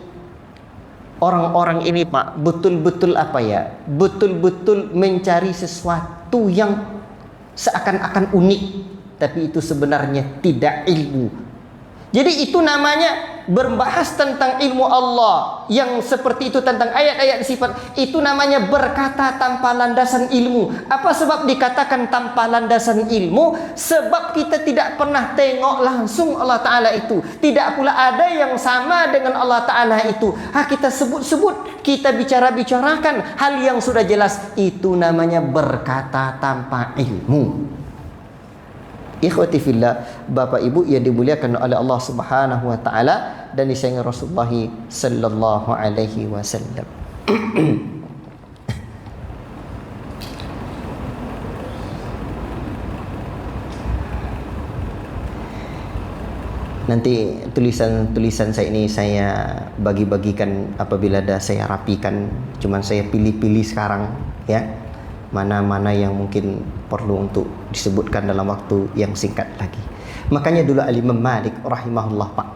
orang-orang ini Pak, betul-betul apa ya? Betul-betul mencari sesuatu yang seakan-akan unik, tapi itu sebenarnya tidak ilmu. Jadi itu namanya berbahas tentang ilmu Allah yang seperti itu, tentang ayat-ayat sifat. Itu namanya berkata tanpa landasan ilmu. Apa sebab dikatakan tanpa landasan ilmu? Sebab kita tidak pernah tengok langsung Allah Ta'ala itu. Tidak pula ada yang sama dengan Allah Ta'ala itu. Kita sebut-sebut, kita bicara-bicarakan hal yang sudah jelas. Itu namanya berkata tanpa ilmu. Ikhwati fillah, Bapak Ibu yang dimuliakan oleh Allah Subhanahu wa taala dan disayangi Rasulullah sallallahu alaihi wasallam. Nanti tulisan-tulisan saya ini saya bagi-bagikan apabila ada saya rapikan. Cuman saya pilih-pilih sekarang ya. Mana-mana yang mungkin perlu untuk disebutkan dalam waktu yang singkat lagi. Makanya dulu Imam Malik rahimahullah Pak.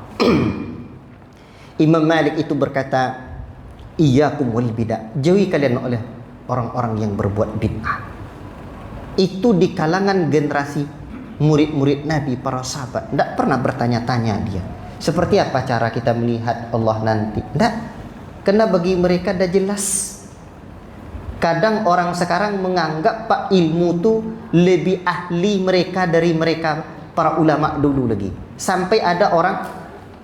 Imam Malik itu berkata, iyyakum wal bid'ah. Jauhi kalian oleh orang-orang yang berbuat bid'ah. Itu di kalangan generasi murid-murid Nabi, para sahabat. Tidak pernah bertanya-tanya dia. Seperti apa cara kita melihat Allah nanti? Tidak. Karena bagi mereka dah jelas. Kadang orang sekarang menganggap Pak ilmu tu lebih ahli mereka dari mereka para ulama dulu lagi. Sampai ada orang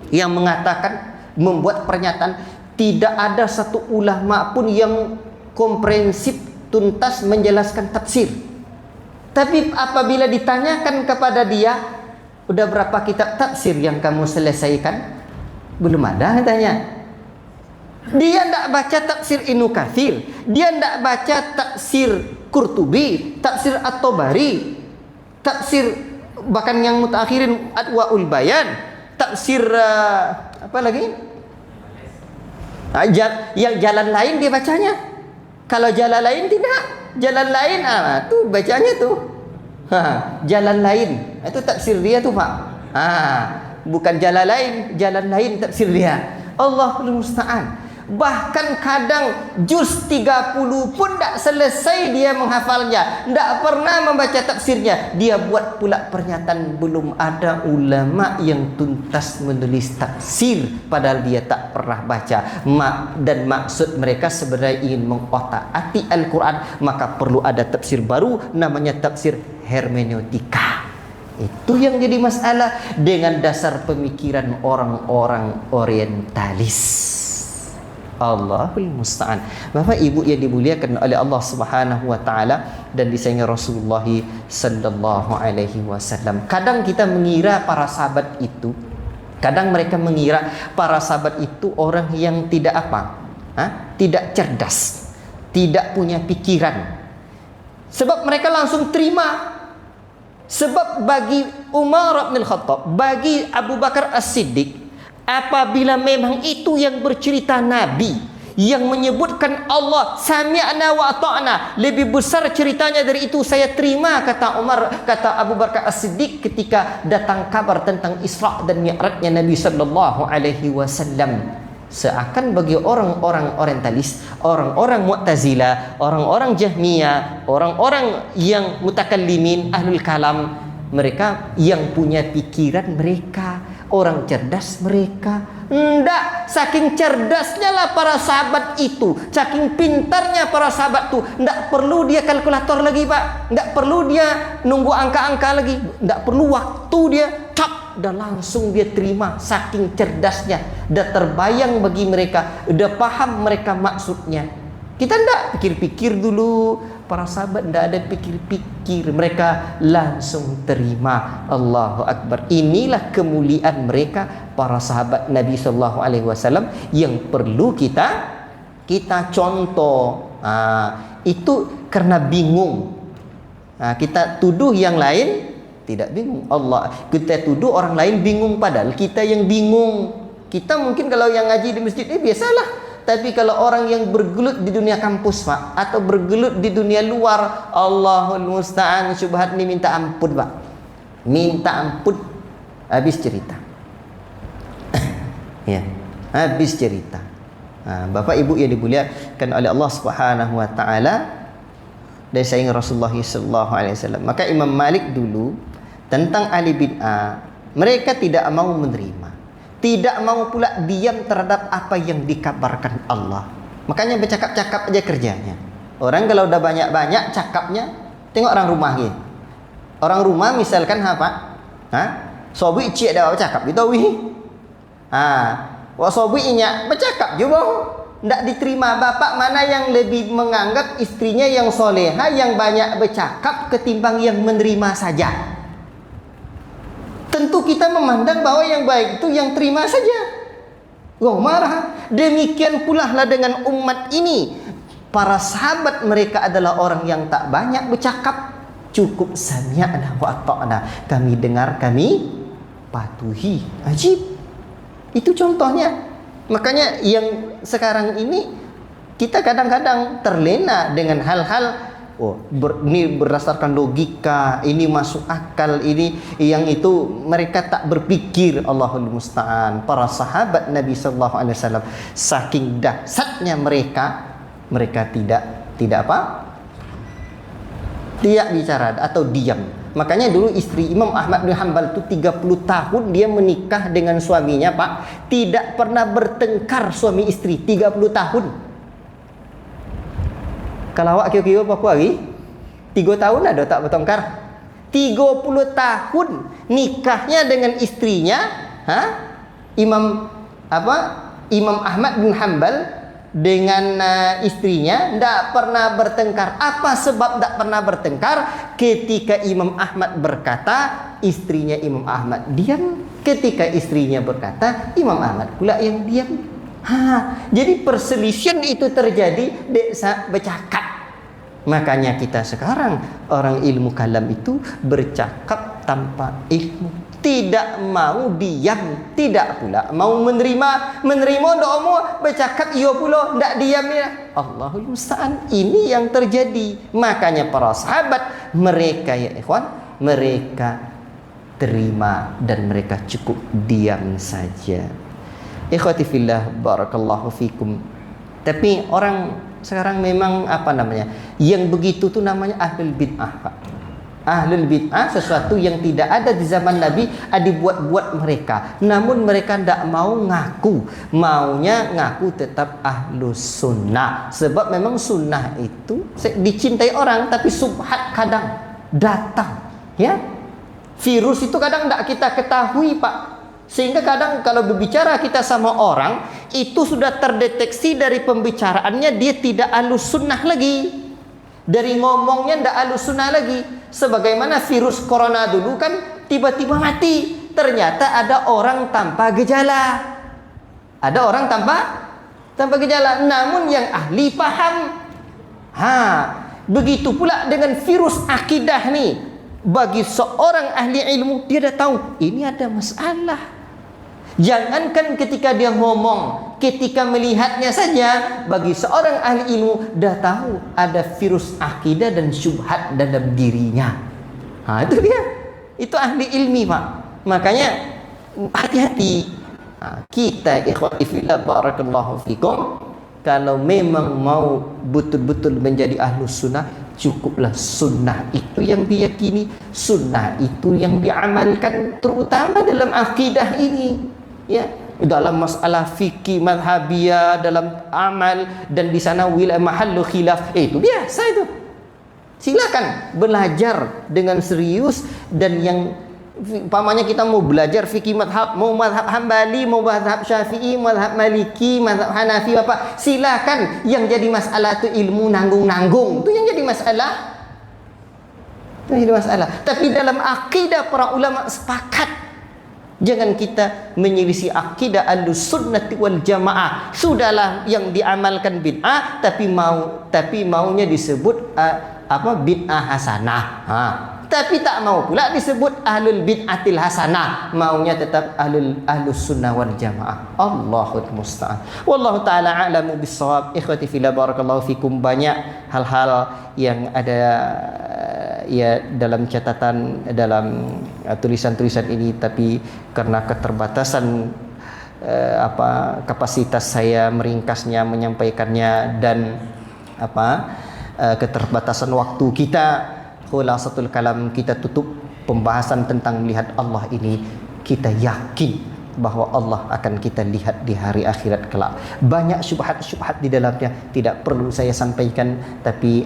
yang mengatakan, membuat pernyataan, tidak ada satu ulama pun yang komprehensif tuntas menjelaskan tafsir. Tapi apabila ditanyakan kepada dia, udah berapa kitab tafsir yang kamu selesaikan? Belum ada katanya. Dia tidak baca tafsir Ibnu Katsir, dia tidak baca tafsir Qurtubi, tafsir At-Tabari, tafsir bahkan yang mutakhirin Adwaul Bayan, tafsir apa lagi? Yang jalan lain dia bacanya. Kalau jalan lain tidak, jalan lain tuh bacanya tuh. Jalan lain itu tafsir dia tuh Pak. Bukan jalan lain tafsir dia. Allahul musta'an. Bahkan kadang juz 30 pun tak selesai dia menghafalnya, tak pernah membaca tafsirnya. Dia buat pula pernyataan, belum ada ulama yang tuntas menulis tafsir, padahal dia tak pernah baca. Dan maksud mereka sebenarnya ingin mengotak-atik Al-Quran, maka perlu ada tafsir baru, namanya tafsir hermeneutika. Itu yang jadi masalah dengan dasar pemikiran orang-orang orientalis. Allahul musta'an. Bapak Ibu yang dimuliakan oleh Allah Subhanahu wa taala dan disayangi Rasulullah sallallahu alaihi wasallam. Kadang kita mengira para sahabat itu, kadang mereka mengira para sahabat itu orang yang tidak apa? Tidak cerdas, tidak punya pikiran. Sebab mereka langsung terima. Sebab bagi Umar bin Khattab, bagi Abu Bakar As-Siddiq, apabila memang itu yang bercerita Nabi, yang menyebutkan Allah sami'na wa ata'na, lebih besar ceritanya dari itu saya terima, kata Umar, kata Abu Bakar As-Siddiq ketika datang kabar tentang Isra dan Mi'rajnya Nabi sallallahu alaihi wasallam. Seakan bagi orang-orang orientalis, orang-orang Mu'tazilah, orang-orang Jahmiyah, orang-orang yang mutakallimin, ahlul kalam, mereka yang punya pikiran mereka, orang cerdas mereka. Enggak, saking cerdasnya lah para sahabat itu, saking pintarnya para sahabat itu, enggak perlu dia kalkulator lagi Pak, enggak perlu dia nunggu angka-angka lagi, enggak perlu waktu dia dan langsung dia terima, saking cerdasnya. Dah terbayang bagi mereka, dah paham mereka maksudnya. Kita enggak pikir-pikir dulu, para sahabat enggak ada pikir-pikir, mereka langsung terima. Allahu Akbar. Inilah kemuliaan mereka para sahabat Nabi sallallahu alaihi wasallam yang perlu kita contoh. Itu karena bingung. Kita tuduh yang lain tidak bingung. Kita tuduh orang lain bingung, padahal kita yang bingung. Kita mungkin kalau yang ngaji di masjid ini biasalah. Tapi kalau orang yang bergelut di dunia kampus, Pak, atau bergelut di dunia luar, Allahul musta'an, syubhat ni minta ampun, Pak. Minta ampun. Habis cerita. Ya, habis cerita. Bapak Ibu yang dimuliakan oleh Allah Subhanahu wa taala, dari saing Rasulullah sallallahu alaihi wasallam. Maka Imam Malik dulu tentang ahli bid'ah, mereka tidak mau menerima, tidak mau pula diam terhadap apa yang dikabarkan Allah. Makanya bercakap-cakap aja kerjanya. Orang kalau udah banyak-banyak cakapnya, tengok orang rumah gitu. Orang rumah misalkan apa? Sobi cik ada apa cakap gitu wih. Wah sobi inya bercakap juga. Tidak diterima. Bapak mana yang lebih menganggap istrinya yang soleha, yang banyak bercakap ketimbang yang menerima saja? Tentu kita memandang bahwa yang baik itu yang terima saja. Wah marah. Demikian pula lah dengan umat ini. Para sahabat mereka adalah orang yang tak banyak bercakap. Cukup sami'na wa ata'na. Kami dengar, kami patuhi. Ajib. Itu contohnya. Makanya yang sekarang ini kita kadang-kadang terlena dengan hal-hal ini berdasarkan logika, ini masuk akal, ini yang itu mereka tak berpikir. Allahul musta'an. Para sahabat Nabi sallallahu alaihi wasallam saking dahsyatnya mereka tidak apa? Tidak bicara atau diam. Makanya dulu istri Imam Ahmad bin Hanbal itu 30 tahun dia menikah dengan suaminya, Pak. Tidak pernah bertengkar suami istri 30 tahun. Kalau awak kira-kira berapa hari? 3 tahun ada tak bertengkar? 30 tahun nikahnya dengan istrinya, Imam Ahmad bin Hanbal dengan istrinya tidak pernah bertengkar. Apa sebab tidak pernah bertengkar? Ketika Imam Ahmad berkata, istrinya Imam Ahmad diam. Ketika istrinya berkata, Imam Ahmad pula yang diam. Jadi perselisihan itu terjadi saat bercakap. Makanya kita sekarang orang ilmu kalam itu bercakap tanpa ilmu. Tidak mau diam, tidak pula mau menerima ndak mau bercakap ia pula ndak diam ya. Allahul musta'an. Ini yang terjadi. Makanya para sahabat mereka ya ikhwan, mereka terima dan mereka cukup diam saja. Ikhwati fillah, barakallahu fikum. Tapi orang sekarang memang apa namanya? Yang begitu tuh namanya ahlul bid'ah, Pak. Ahlul bid'ah sesuatu yang tidak ada di zaman Nabi dibuat-buat mereka. Namun mereka tidak mau ngaku. Maunya ngaku tetap ahlus sunnah. Sebab memang sunnah itu dicintai orang, tapi subhat kadang datang. Ya, virus itu kadang tidak kita ketahui, Pak. Sehingga kadang kalau berbicara kita sama orang, itu sudah terdeteksi dari pembicaraannya dia tidak ahlus sunnah lagi. Dari ngomongnya tidak ahlus sunnah lagi. Sebagaimana virus corona dulu kan tiba-tiba mati. Ternyata ada orang tanpa gejala. Ada orang tanpa gejala. Namun yang ahli paham. Begitu pula dengan virus akidah nih. Bagi seorang ahli ilmu, dia dah tahu ini ada masalah. Jangankan ketika dia ngomong, ketika melihatnya saja, bagi seorang ahli ilmu dah tahu ada virus akidah dan syubhat dalam dirinya. Itu dia. Itu ahli ilmi, Pak. Makanya hati-hati. Kita ikhwati fillah barakallahu fikum, kalau memang mau betul-betul menjadi ahlus sunnah, cukuplah sunnah itu yang diyakini, sunnah itu yang diamalkan, terutama dalam akidah ini. Ya, dalam masalah fikih madhabiyah, dalam amal, dan di sana wilayah mahallu khilaf, itu biasa itu. Silakan belajar dengan serius. Dan yang umpamanya kita mau belajar fikih madhab, mau madhab Hambali, mau madhab Syafi'i, madhab Maliki, madhab Hanafi, apa, silakan. Yang jadi masalah itu ilmu nanggung-nanggung, itu yang jadi masalah. Itu yang jadi masalah. Tapi dalam akidah para ulama sepakat, jangan kita menyelisih akidah Ahlussunnah wal Jamaah. Sudahlah yang diamalkan bid'ah, tapi maunya disebut bid'ah hasanah. tapi tak mau pula disebut ahlul bid'atil hasanah, maunya tetap ahlus sunnah wal jamaah. Allahul musta'an. Wallahu taala a'lamu bissawab. Ikhwati fillah, barakallahu fikum. Banyak hal-hal yang ada ya dalam catatan, dalam tulisan-tulisan ini, tapi karena keterbatasan kapasitas saya meringkasnya, menyampaikannya, dan keterbatasan waktu kita, khulasatul kalam, kita tutup pembahasan tentang melihat Allah ini. Kita yakin bahwa Allah akan kita lihat di hari akhirat kelak. Banyak syubhat-syubhat di dalamnya, tidak perlu saya sampaikan, tapi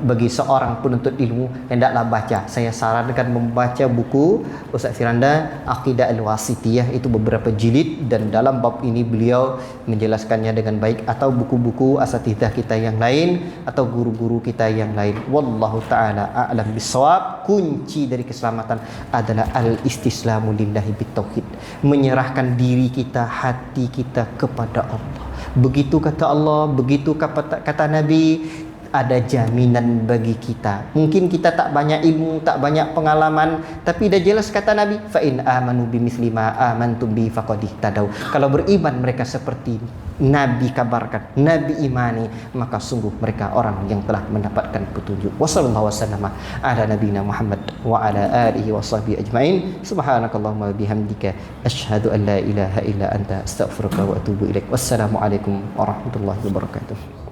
bagi seorang penuntut ilmu hendaklah baca. Saya sarankan membaca buku Ustaz Firanda Aqidah Al-Wasithiyah, itu beberapa jilid, dan dalam bab ini beliau menjelaskannya dengan baik, atau buku-buku asatidzah kita yang lain, atau guru-guru kita yang lain. Wallahu taala a'lam bissawab. Kunci dari keselamatan adalah al-istislamu lillahi bitauhid, menyerahkan diri kita, hati kita kepada Allah. Begitu kata Allah, begitu kata Nabi, ada jaminan bagi kita. Mungkin kita tak banyak ilmu, tak banyak pengalaman, tapi dah jelas kata Nabi, fa in amanu bimithli ma amantum bi faqad ihtadaw. Kalau beriman mereka seperti Nabi kabarkan, Nabi imani, maka sungguh mereka orang yang telah mendapatkan petunjuk. Wassallallahu wasallam ala nabiyina Muhammad wa ala alihi washabbihi ajmain. Subhanakallahumma wa bihamdika asyhadu an la ilaha illa anta astaghfiruka wa atubu ilaik. Wassalamu alaikum warahmatullahi wabarakatuh.